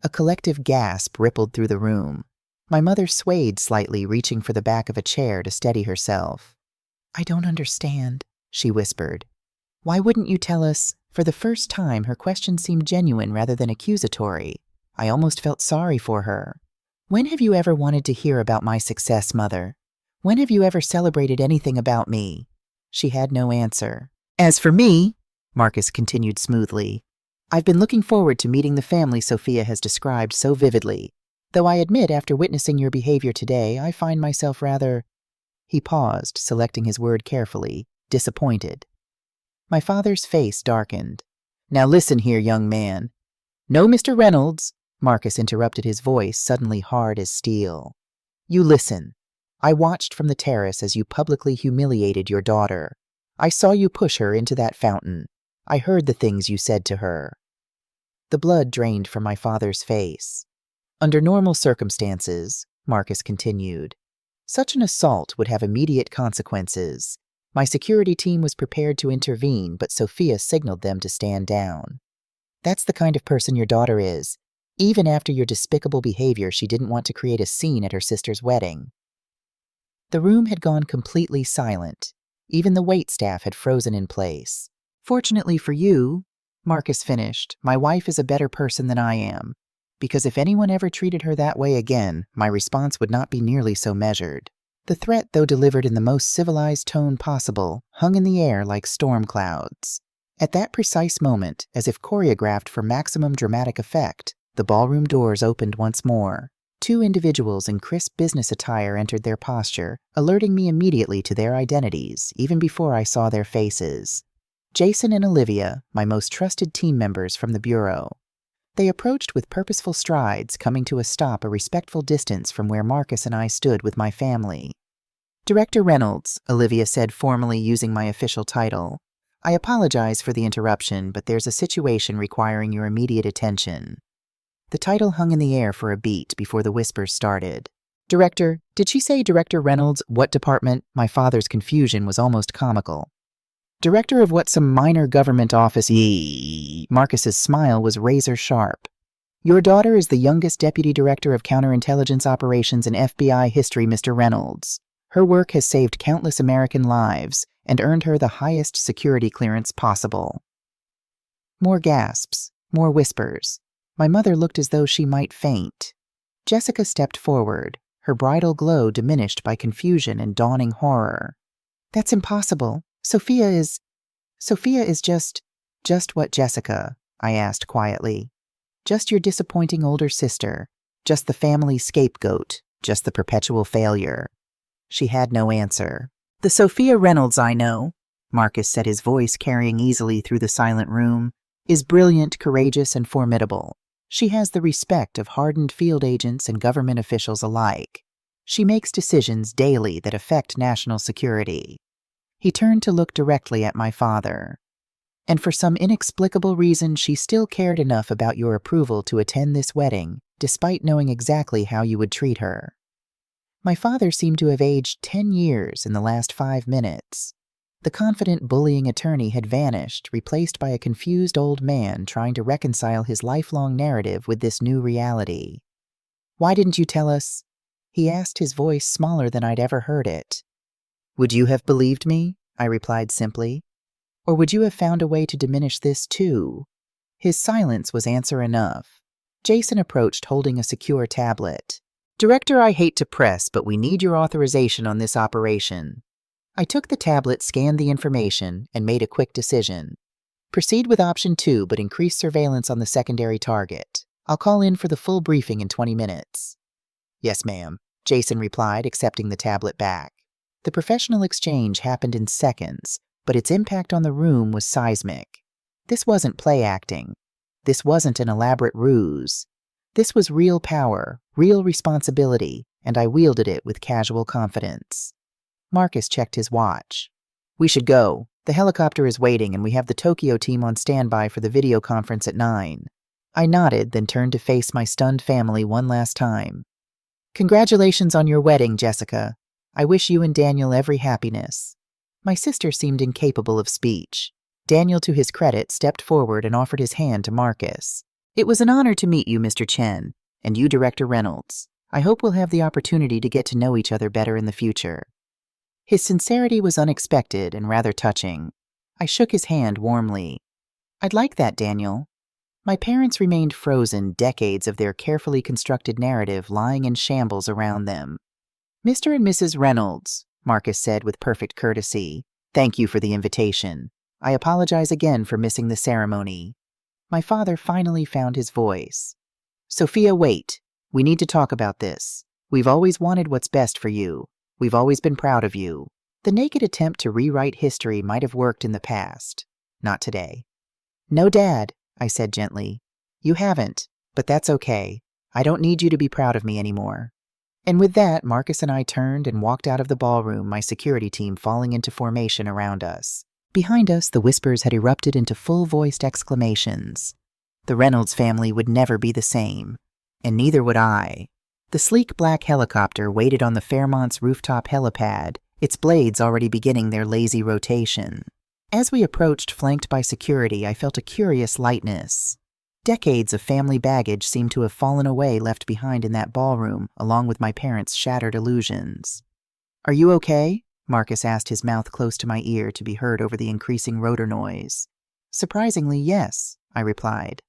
Speaker 1: A collective gasp rippled through the room. My mother swayed slightly, reaching for the back of a chair to steady herself. "I don't understand," she whispered. "Why wouldn't you tell us?" For the first time, her question seemed genuine rather than accusatory. I almost felt sorry for her. "When have you ever wanted to hear about my success, Mother? When have you ever celebrated anything about me?" She had no answer. "As for me," Marcus continued smoothly, "I've been looking forward to meeting the family Sophia has described so vividly. Though I admit, after witnessing your behavior today, I find myself rather—" He paused, selecting his word carefully, "disappointed." My father's face darkened. "Now listen here, young man." "No, Mr. Reynolds," Marcus interrupted, his voice suddenly hard as steel. "You listen. I watched from the terrace as you publicly humiliated your daughter. I saw you push her into that fountain. I heard the things you said to her." The blood drained from my father's face. "Under normal circumstances," Marcus continued, "such an assault would have immediate consequences. My security team was prepared to intervene, but Sophia signaled them to stand down. That's the kind of person your daughter is. Even after your despicable behavior, she didn't want to create a scene at her sister's wedding." The room had gone completely silent. Even the waitstaff had frozen in place. "Fortunately for you," Marcus finished, "my wife is a better person than I am. Because if anyone ever treated her that way again, my response would not be nearly so measured." The threat, though delivered in the most civilized tone possible, hung in the air like storm clouds. At that precise moment, as if choreographed for maximum dramatic effect, the ballroom doors opened once more. 2 individuals in crisp business attire entered their posture, alerting me immediately to their identities, even before I saw their faces. Jason and Olivia, my most trusted team members from the bureau. They approached with purposeful strides, coming to a stop a respectful distance from where Marcus and I stood with my family. "Director Reynolds," Olivia said, formally using my official title. "I apologize for the interruption, but there's a situation requiring your immediate attention." The title hung in the air for a beat before the whispers started. Director, did she say Director Reynolds? What department? My father's confusion was almost comical. Director of what, some minor government office? Yee. Marcus's smile was razor sharp. Your daughter is the youngest Deputy Director of Counterintelligence Operations in FBI history, Mr. Reynolds. Her work has saved countless American lives and earned her the highest security clearance possible. More gasps, more whispers. My mother looked as though she might faint. Jessica stepped forward, her bridal glow diminished by confusion and dawning horror. That's impossible. Sophia is just what, Jessica? I asked quietly. Just your disappointing older sister. Just the family scapegoat. Just the perpetual failure. She had no answer. The Sophia Reynolds I know, Marcus said, his voice carrying easily through the silent room, is brilliant, courageous, and formidable. She has the respect of hardened field agents and government officials alike. She makes decisions daily that affect national security. He turned to look directly at my father. And for some inexplicable reason, she still cared enough about your approval to attend this wedding, despite knowing exactly how you would treat her. My father seemed to have aged 10 years in the last 5 minutes. The confident, bullying attorney had vanished, replaced by a confused old man trying to reconcile his lifelong narrative with this new reality. Why didn't you tell us? He asked, his voice smaller than I'd ever heard it. Would you have believed me? I replied simply. Or would you have found a way to diminish this too? His silence was answer enough. Jason approached, holding a secure tablet. Director, I hate to press, but we need your authorization on this operation. I took the tablet, scanned the information, and made a quick decision. Proceed with option 2, but increase surveillance on the secondary target. I'll call in for the full briefing in 20 minutes. Yes, ma'am, Jason replied, accepting the tablet back. The professional exchange happened in seconds, but its impact on the room was seismic. This wasn't play acting. This wasn't an elaborate ruse. This was real power, real responsibility, and I wielded it with casual confidence. Marcus checked his watch. We should go. The helicopter is waiting, and we have the Tokyo team on standby for the video conference at 9. I nodded, then turned to face my stunned family one last time. Congratulations on your wedding, Jessica. I wish you and Daniel every happiness. My sister seemed incapable of speech. Daniel, to his credit, stepped forward and offered his hand to Marcus. It was an honor to meet you, Mr. Chen, and you, Director Reynolds. I hope we'll have the opportunity to get to know each other better in the future. His sincerity was unexpected and rather touching. I shook his hand warmly. I'd like that, Daniel. My parents remained frozen, decades of their carefully constructed narrative lying in shambles around them. Mr. and Mrs. Reynolds, Marcus said with perfect courtesy, thank you for the invitation. I apologize again for missing the ceremony. My father finally found his voice. Sophia, wait. We need to talk about this. We've always wanted what's best for you. We've always been proud of you. The naked attempt to rewrite history might have worked in the past. Not today. No, Dad, I said gently. You haven't, but that's okay. I don't need you to be proud of me anymore. And with that, Marcus and I turned and walked out of the ballroom, my security team falling into formation around us. Behind us, the whispers had erupted into full-voiced exclamations. The Reynolds family would never be the same, and neither would I. The sleek black helicopter waited on the Fairmont's rooftop helipad, its blades already beginning their lazy rotation. As we approached, flanked by security, I felt a curious lightness. Decades of family baggage seemed to have fallen away, left behind in that ballroom, along with my parents' shattered illusions. Are you okay? Marcus asked, his mouth close to my ear to be heard over the increasing rotor noise. Surprisingly, yes, I replied.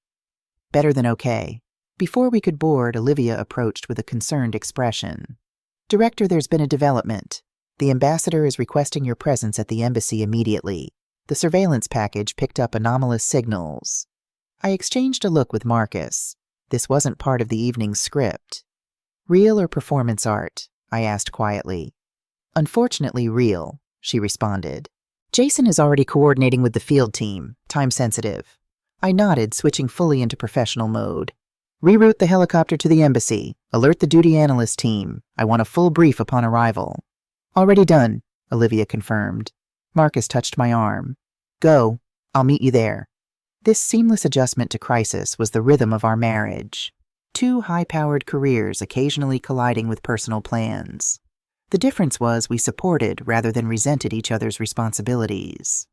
Speaker 1: Better than okay. Before we could board, Olivia approached with a concerned expression. Director, there's been a development. The ambassador is requesting your presence at the embassy immediately. The surveillance package picked up anomalous signals. I exchanged a look with Marcus. This wasn't part of the evening's script. Real or performance art? I asked quietly. Unfortunately, real, she responded. Jason is already coordinating with the field team, time sensitive. I nodded, switching fully into professional mode. Reroute the helicopter to the embassy. Alert the duty analyst team. I want a full brief upon arrival. Already done, Olivia confirmed. Marcus touched my arm. Go. I'll meet you there. This seamless adjustment to crisis was the rhythm of our marriage. Two high-powered careers occasionally colliding with personal plans. The difference was we supported rather than resented each other's responsibilities.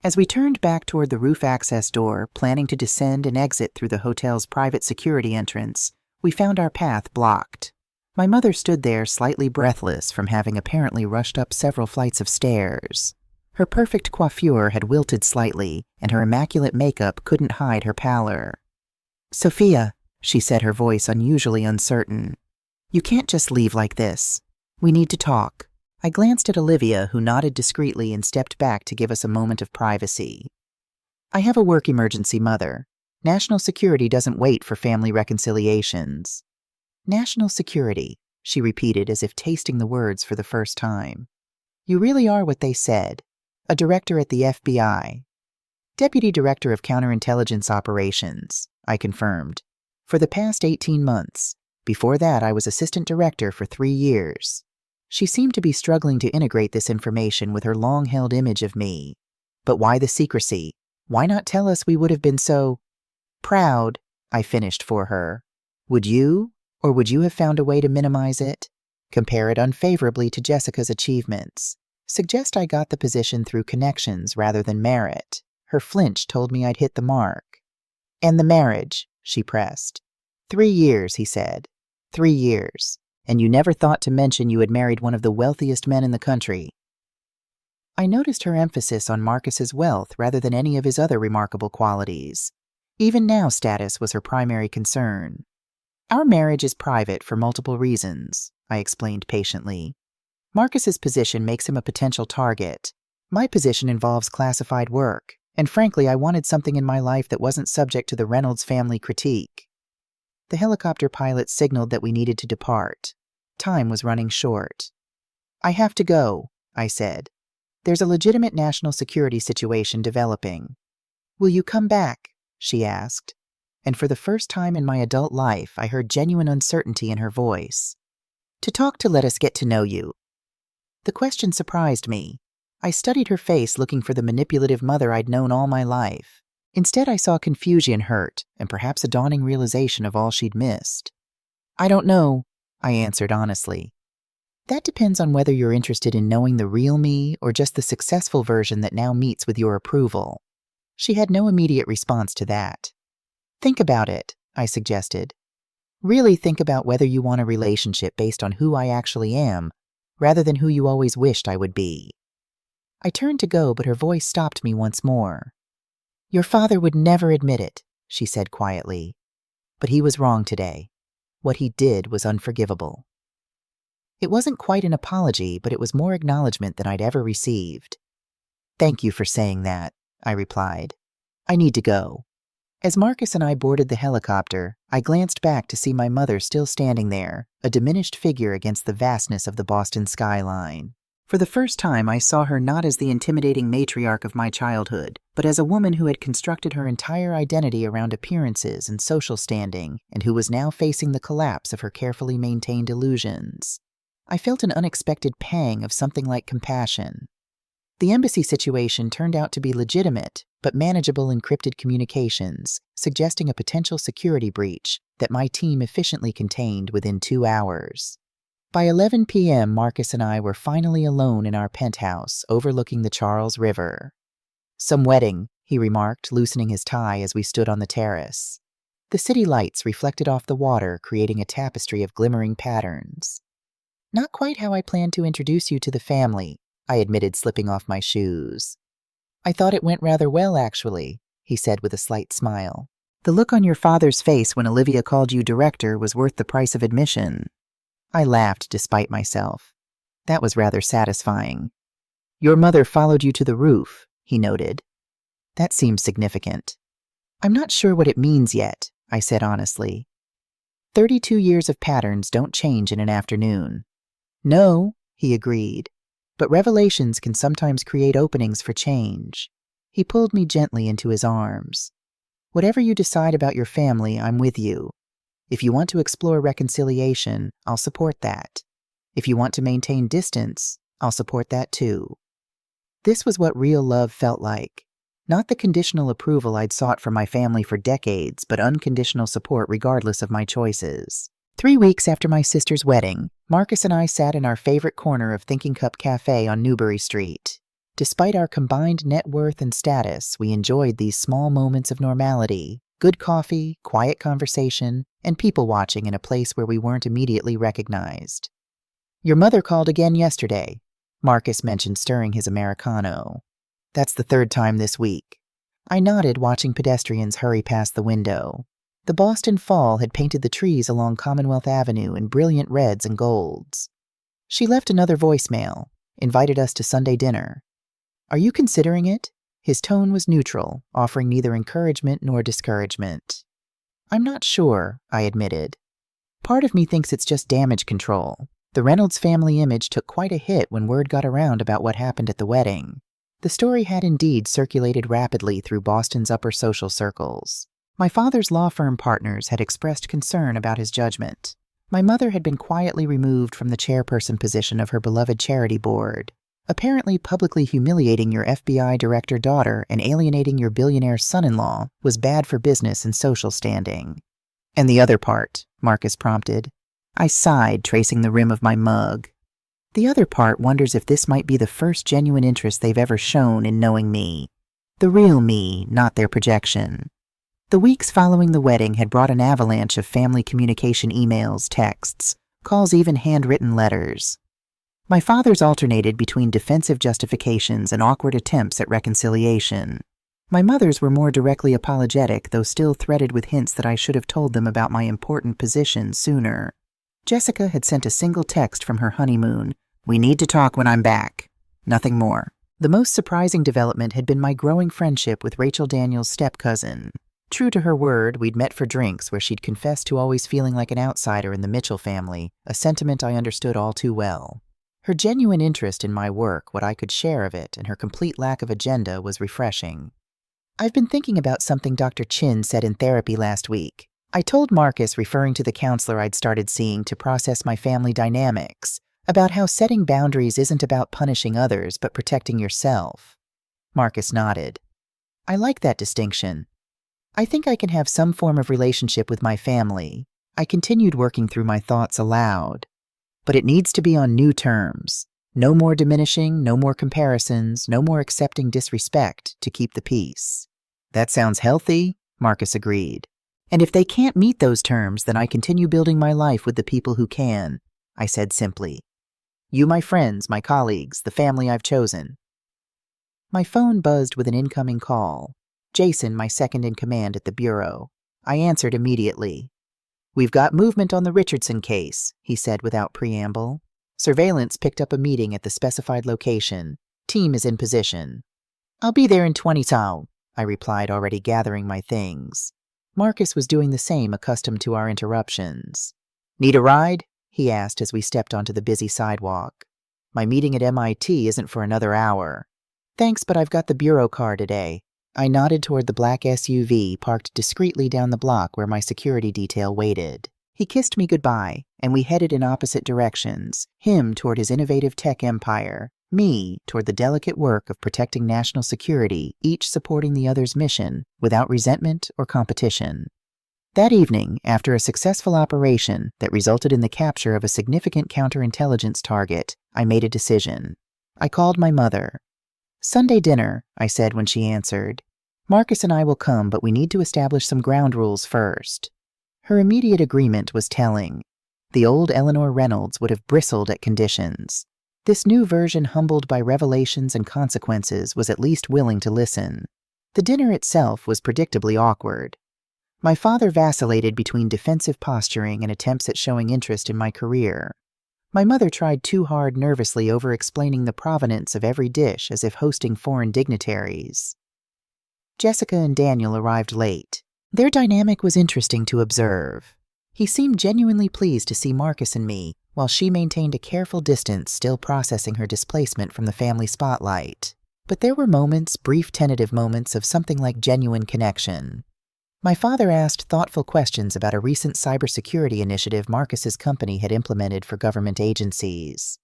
Speaker 1: As we turned back toward the roof access door, planning to descend and exit through the hotel's private security entrance, we found our path blocked. My mother stood there slightly breathless from having apparently rushed up several flights of stairs. Her perfect coiffure had wilted slightly, and her immaculate makeup couldn't hide her pallor. "Sophia," she said, her voice unusually uncertain, "you can't just leave like this. We need to talk." I glanced at Olivia, who nodded discreetly and stepped back to give us a moment of privacy. "I have a work emergency, Mother. National security doesn't wait for family reconciliations." "National security," she repeated as if tasting the words for the first time. "You really are what they said. A director at the FBI. Deputy Director of Counterintelligence Operations," I confirmed. "For the past 18 months. Before that, I was assistant director for 3 years. She seemed to be struggling to integrate this information with her long-held image of me. But why the secrecy? Why not tell us? We would have been so proud, I finished for her. Would you? Or would you have found a way to minimize it? Compare it unfavorably to Jessica's achievements. Suggest I got the position through connections rather than merit. Her flinch told me I'd hit the mark. "And the marriage," she pressed. 3 years, he said. 3 years. And you never thought to mention you had married one of the wealthiest men in the country. I noticed her emphasis on Marcus's wealth rather than any of his other remarkable qualities. Even now, status was her primary concern. "Our marriage is private for multiple reasons," I explained patiently. "Marcus's position makes him a potential target. My position involves classified work, and frankly, I wanted something in my life that wasn't subject to the Reynolds family critique." The helicopter pilot signaled that we needed to depart. Time was running short. "I have to go," I said. "There's a legitimate national security situation developing." "Will you come back?" she asked. And for the first time in my adult life, I heard genuine uncertainty in her voice. To let us get to know you." The question surprised me. I studied her face looking for the manipulative mother I'd known all my life. Instead, I saw confusion, hurt, and perhaps a dawning realization of all she'd missed. "I don't know," I answered honestly. "That depends on whether you're interested in knowing the real me or just the successful version that now meets with your approval." She had no immediate response to that. "Think about it," I suggested. "Really think about whether you want a relationship based on who I actually am, rather than who you always wished I would be." I turned to go, but her voice stopped me once more. "Your father would never admit it," she said quietly. "But he was wrong today. What he did was unforgivable." It wasn't quite an apology, but it was more acknowledgement than I'd ever received. "Thank you for saying that," I replied. "I need to go." As Marcus and I boarded the helicopter, I glanced back to see my mother still standing there, a diminished figure against the vastness of the Boston skyline. For the first time, I saw her not as the intimidating matriarch of my childhood, but as a woman who had constructed her entire identity around appearances and social standing, and who was now facing the collapse of her carefully maintained illusions. I felt an unexpected pang of something like compassion. The embassy situation turned out to be legitimate, but manageable encrypted communications, suggesting a potential security breach that my team efficiently contained within 2 hours. By 11 p.m., Marcus and I were finally alone in our penthouse overlooking the Charles River. "Some wedding," he remarked, loosening his tie as we stood on the terrace. The city lights reflected off the water, creating a tapestry of glimmering patterns. "Not quite how I planned to introduce you to the family," I admitted, slipping off my shoes. "I thought it went rather well, actually," he said with a slight smile. "The look on your father's face when Olivia called you director was worth the price of admission." I laughed despite myself. That was rather satisfying. "Your mother followed you to the roof," he noted. "That seems significant." "I'm not sure what it means yet," I said honestly. 32 years of patterns don't change in an afternoon. "No," he agreed, "but revelations can sometimes create openings for change." He pulled me gently into his arms. "Whatever you decide about your family, I'm with you. If you want to explore reconciliation, I'll support that. If you want to maintain distance, I'll support that too." This was what real love felt like. Not the conditional approval I'd sought from my family for decades, but unconditional support regardless of my choices. 3 weeks after my sister's wedding, Marcus and I sat in our favorite corner of Thinking Cup Cafe on Newbury Street. Despite our combined net worth and status, we enjoyed these small moments of normality, good coffee, quiet conversation, and people watching in a place where we weren't immediately recognized. "Your mother called again yesterday," Marcus mentioned, stirring his Americano. "That's the 3rd time this week." I nodded, watching pedestrians hurry past the window. The Boston fall had painted the trees along Commonwealth Avenue in brilliant reds and golds. She left another voicemail, invited us to Sunday dinner. "Are you considering it?" His tone was neutral, offering neither encouragement nor discouragement. "I'm not sure," I admitted. "Part of me thinks it's just damage control. The Reynolds family image took quite a hit when word got around about what happened at the wedding." The story had indeed circulated rapidly through Boston's upper social circles. My father's law firm partners had expressed concern about his judgment. My mother had been quietly removed from the chairperson position of her beloved charity board. Apparently, publicly humiliating your FBI director daughter and alienating your billionaire son-in-law was bad for business and social standing. "And the other part," Marcus prompted. I sighed, tracing the rim of my mug. "The other part wonders if this might be the first genuine interest they've ever shown in knowing me. The real me, not their projection." The weeks following the wedding had brought an avalanche of family communication emails, texts, calls, even handwritten letters. My father's alternated between defensive justifications and awkward attempts at reconciliation. My mother's were more directly apologetic, though still threaded with hints that I should have told them about my important position sooner. Jessica had sent a single text from her honeymoon: "We need to talk when I'm back." Nothing more. The most surprising development had been my growing friendship with Rachel Daniels' step-cousin. True to her word, we'd met for drinks where she'd confessed to always feeling like an outsider in the Mitchell family, a sentiment I understood all too well. Her genuine interest in my work, what I could share of it, and her complete lack of agenda was refreshing. "I've been thinking about something Dr. Chin said in therapy last week," I told Marcus, referring to the counselor I'd started seeing to process my family dynamics, about how setting boundaries isn't about punishing others but protecting yourself. Marcus nodded. "I like that distinction. I think I can have some form of relationship with my family." I continued working through my thoughts aloud. "But it needs to be on new terms. No more diminishing, no more comparisons, no more accepting disrespect to keep the peace." "That sounds healthy," Marcus agreed. "And if they can't meet those terms, then I continue building my life with the people who can," I said simply. "You, my friends, my colleagues, the family I've chosen." My phone buzzed with an incoming call. Jason, my second-in-command at the bureau. I answered immediately. "We've got movement on the Richardson case," he said without preamble. "Surveillance picked up a meeting at the specified location. Team is in position." "I'll be there in 20 minutes," I replied, already gathering my things. Marcus was doing the same, accustomed to our interruptions. "Need a ride?" he asked as we stepped onto the busy sidewalk. "My meeting at MIT isn't for another hour." "Thanks, but I've got the bureau car today." I nodded toward the black SUV parked discreetly down the block where my security detail waited. He kissed me goodbye, and we headed in opposite directions, him toward his innovative tech empire, me toward the delicate work of protecting national security, each supporting the other's mission without resentment or competition. That evening, after a successful operation that resulted in the capture of a significant counterintelligence target, I made a decision. I called my mother. "Sunday dinner," I said when she answered. "Marcus and I will come, but we need to establish some ground rules first." Her immediate agreement was telling. The old Eleanor Reynolds would have bristled at conditions. This new version, humbled by revelations and consequences, was at least willing to listen. The dinner itself was predictably awkward. My father vacillated between defensive posturing and attempts at showing interest in my career. My mother tried too hard, nervously over-explaining the provenance of every dish as if hosting foreign dignitaries. Jessica and Daniel arrived late. Their dynamic was interesting to observe. He seemed genuinely pleased to see Marcus and me, while she maintained a careful distance, still processing her displacement from the family spotlight. But there were moments, brief tentative moments, of something like genuine connection. My father asked thoughtful questions about a recent cybersecurity initiative Marcus's company had implemented for government agencies.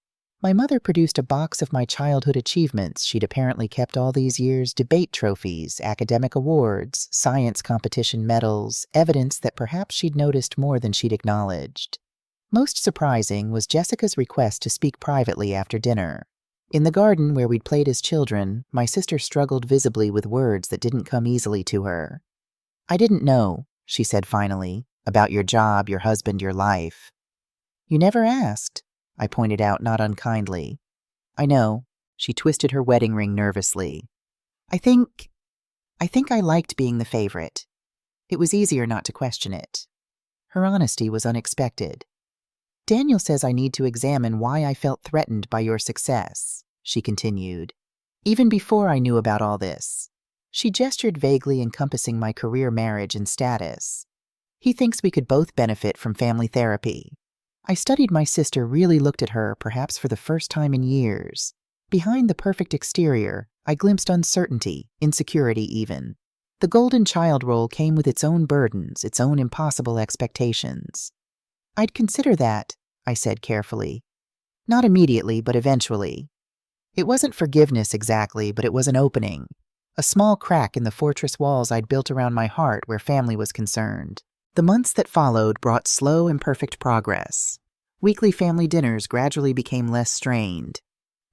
Speaker 1: My mother produced a box of my childhood achievements she'd apparently kept all these years: debate trophies, academic awards, science competition medals, evidence that perhaps she'd noticed more than she'd acknowledged. Most surprising was Jessica's request to speak privately after dinner. In the garden where we'd played as children, my sister struggled visibly with words that didn't come easily to her. "I didn't know," she said finally, "about your job, your husband, your life." "You never asked," I pointed out not unkindly. "I know." She twisted her wedding ring nervously. I think I liked being the favorite. It was easier not to question it." Her honesty was unexpected. "Daniel says I need to examine why I felt threatened by your success," she continued. "Even before I knew about all this." She gestured vaguely, encompassing my career, marriage, and status. "He thinks we could both benefit from family therapy." I studied my sister, really looked at her, perhaps for the first time in years. Behind the perfect exterior, I glimpsed uncertainty, insecurity even. The golden child role came with its own burdens, its own impossible expectations. "I'd consider that," I said carefully. "Not immediately, but eventually." It wasn't forgiveness exactly, but it was an opening. A small crack in the fortress walls I'd built around my heart where family was concerned. The months that followed brought slow, imperfect progress. Weekly family dinners gradually became less strained.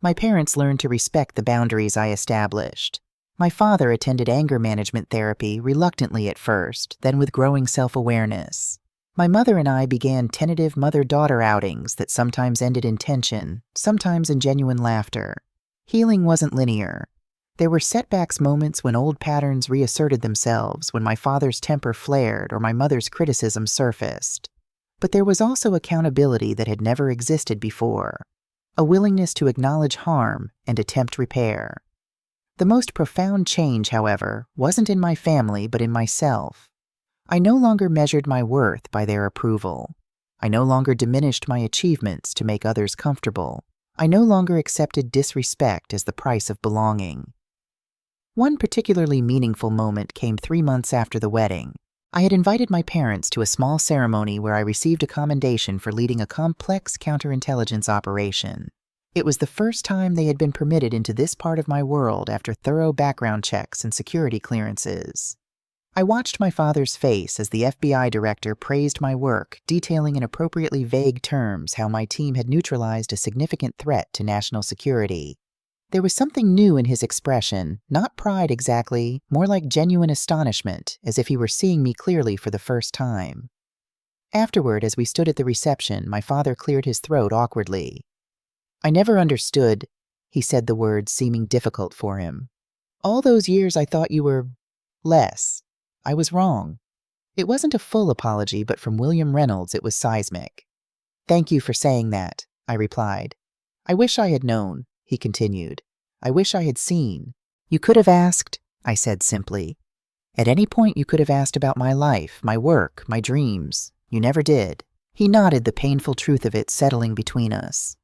Speaker 1: My parents learned to respect the boundaries I established. My father attended anger management therapy, reluctantly at first, then with growing self-awareness. My mother and I began tentative mother-daughter outings that sometimes ended in tension, sometimes in genuine laughter. Healing wasn't linear. There were setbacks, moments when old patterns reasserted themselves, when my father's temper flared or my mother's criticism surfaced. But there was also accountability that had never existed before, a willingness to acknowledge harm and attempt repair. The most profound change, however, wasn't in my family but in myself. I no longer measured my worth by their approval. I no longer diminished my achievements to make others comfortable. I no longer accepted disrespect as the price of belonging. One particularly meaningful moment came 3 months after the wedding. I had invited my parents to a small ceremony where I received a commendation for leading a complex counterintelligence operation. It was the first time they had been permitted into this part of my world after thorough background checks and security clearances. I watched my father's face as the FBI director praised my work, detailing in appropriately vague terms how my team had neutralized a significant threat to national security. There was something new in his expression, not pride exactly, more like genuine astonishment, as if he were seeing me clearly for the first time. Afterward, as we stood at the reception, my father cleared his throat awkwardly. "I never understood," he said, the words seeming difficult for him. "All those years I thought you were less. I was wrong." It wasn't a full apology, but from William Reynolds it was seismic. "Thank you for saying that," I replied. "I wish I had known," he continued. "I wish I had seen." "You could have asked," I said simply. "At any point you could have asked about my life, my work, my dreams. You never did." He nodded, the painful truth of it settling between us.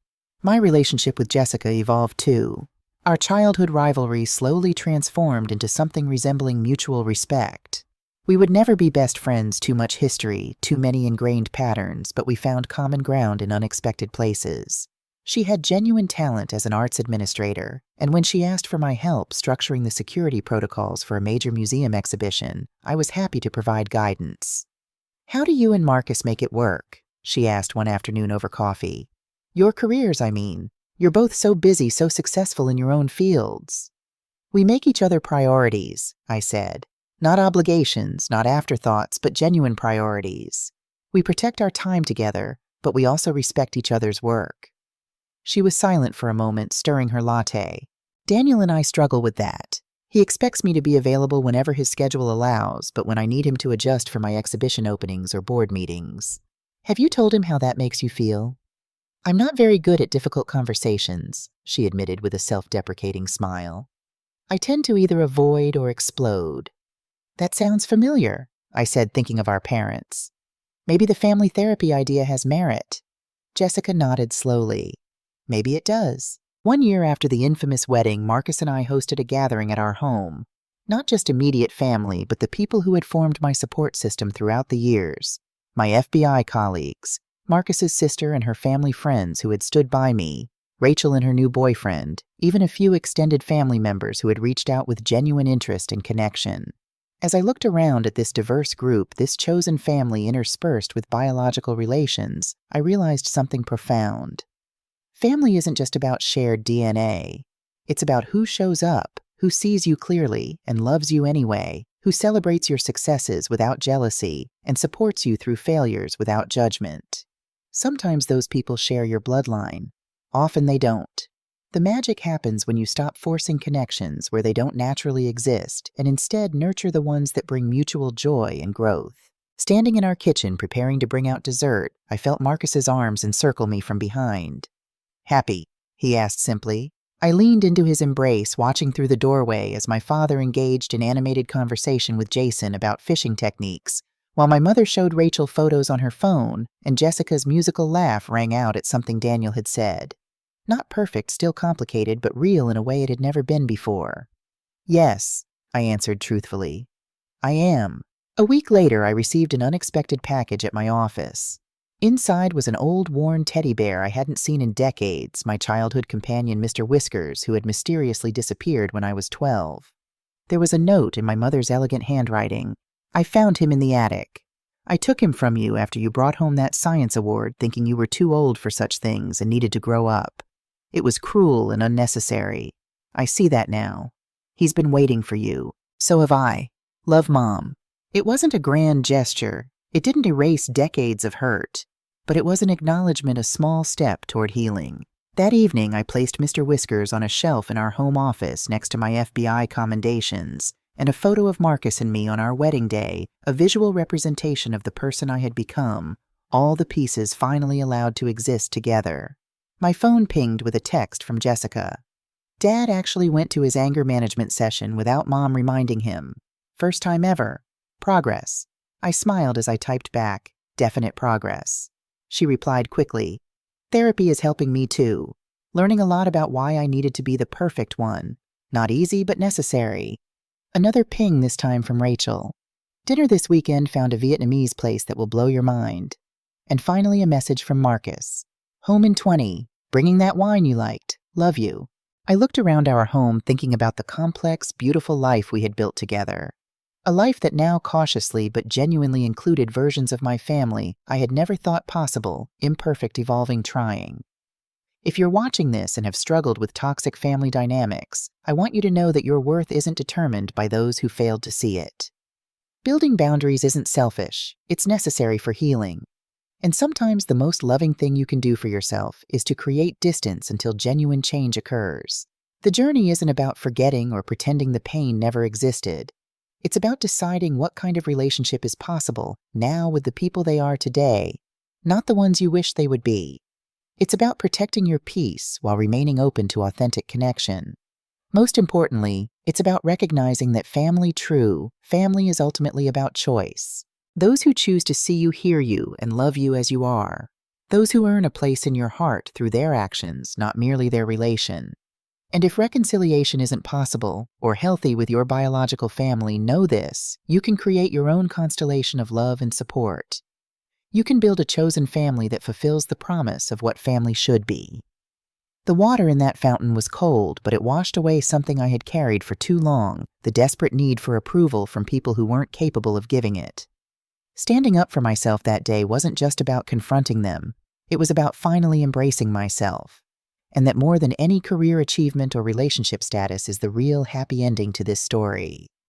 Speaker 1: My relationship with Jessica evolved too. Our childhood rivalry slowly transformed into something resembling mutual respect. We would never be best friends, too much history, too many ingrained patterns, but we found common ground in unexpected places. She had genuine talent as an arts administrator, and when she asked for my help structuring the security protocols for a major museum exhibition, I was happy to provide guidance. "How do you and Marcus make it work?" she asked one afternoon over coffee. "Your careers, I mean. You're both so busy, so successful in your own fields." "We make each other priorities," I said. "Not obligations, not afterthoughts, but genuine priorities. We protect our time together, but we also respect each other's work." She was silent for a moment, stirring her latte. "Daniel and I struggle with that. He expects me to be available whenever his schedule allows, but when I need him to adjust for my exhibition openings or board meetings. Have you told him how that makes you feel?" "I'm not very good at difficult conversations," she admitted with a self-deprecating smile. "I tend to either avoid or explode." "That sounds familiar," I said, thinking of our parents. "Maybe the family therapy idea has merit." Jessica nodded slowly. "Maybe it does." 1 year after the infamous wedding, Marcus and I hosted a gathering at our home. Not just immediate family, but the people who had formed my support system throughout the years. My FBI colleagues, Marcus's sister and her family friends who had stood by me, Rachel and her new boyfriend, even a few extended family members who had reached out with genuine interest and connection. As I looked around at this diverse group, this chosen family interspersed with biological relations, I realized something profound. Family isn't just about shared DNA. It's about who shows up, who sees you clearly and loves you anyway, who celebrates your successes without jealousy and supports you through failures without judgment. Sometimes those people share your bloodline. Often they don't. The magic happens when you stop forcing connections where they don't naturally exist and instead nurture the ones that bring mutual joy and growth. Standing in our kitchen preparing to bring out dessert, I felt Marcus's arms encircle me from behind. "Happy?" he asked simply. I leaned into his embrace, watching through the doorway as my father engaged in animated conversation with Jason about fishing techniques, while my mother showed Rachel photos on her phone and Jessica's musical laugh rang out at something Daniel had said. Not perfect, still complicated, but real in a way it had never been before. "Yes," I answered truthfully. "I am." A week later, I received an unexpected package at my office. Inside was an old, worn teddy bear I hadn't seen in decades, my childhood companion Mr. Whiskers, who had mysteriously disappeared when I was 12. There was a note in my mother's elegant handwriting. "I found him in the attic. I took him from you after you brought home that science award thinking you were too old for such things and needed to grow up. It was cruel and unnecessary. I see that now. He's been waiting for you. So have I. Love, Mom." It wasn't a grand gesture. It didn't erase decades of hurt. But it was an acknowledgement, a small step toward healing. That evening, I placed Mr. Whiskers on a shelf in our home office next to my FBI commendations, and a photo of Marcus and me on our wedding day, a visual representation of the person I had become, all the pieces finally allowed to exist together. My phone pinged with a text from Jessica. "Dad actually went to his anger management session without Mom reminding him. First time ever. Progress." I smiled as I typed back, "Definite progress." She replied quickly, "Therapy is helping me too. Learning a lot about why I needed to be the perfect one. Not easy, but necessary." Another ping, this time from Rachel. "Dinner this weekend found a Vietnamese place that will blow your mind." And finally a message from Marcus. "Home in 20. Bringing that wine you liked. Love you." I looked around our home thinking about the complex, beautiful life we had built together. A life that now cautiously but genuinely included versions of my family I had never thought possible, imperfect, evolving, trying. If you're watching this and have struggled with toxic family dynamics, I want you to know that your worth isn't determined by those who failed to see it. Building boundaries isn't selfish, it's necessary for healing. And sometimes the most loving thing you can do for yourself is to create distance until genuine change occurs. The journey isn't about forgetting or pretending the pain never existed. It's about deciding what kind of relationship is possible now with the people they are today, not the ones you wish they would be. It's about protecting your peace while remaining open to authentic connection. Most importantly, it's about recognizing that family is ultimately about choice. Those who choose to see you, hear you, and love you as you are. Those who earn a place in your heart through their actions, not merely their relation. And if reconciliation isn't possible or healthy with your biological family, know this: you can create your own constellation of love and support. You can build a chosen family that fulfills the promise of what family should be. The water in that fountain was cold, but it washed away something I had carried for too long, the desperate need for approval from people who weren't capable of giving it. Standing up for myself that day wasn't just about confronting them. It was about finally embracing myself. And that more than any career achievement or relationship status is the real happy ending to this story.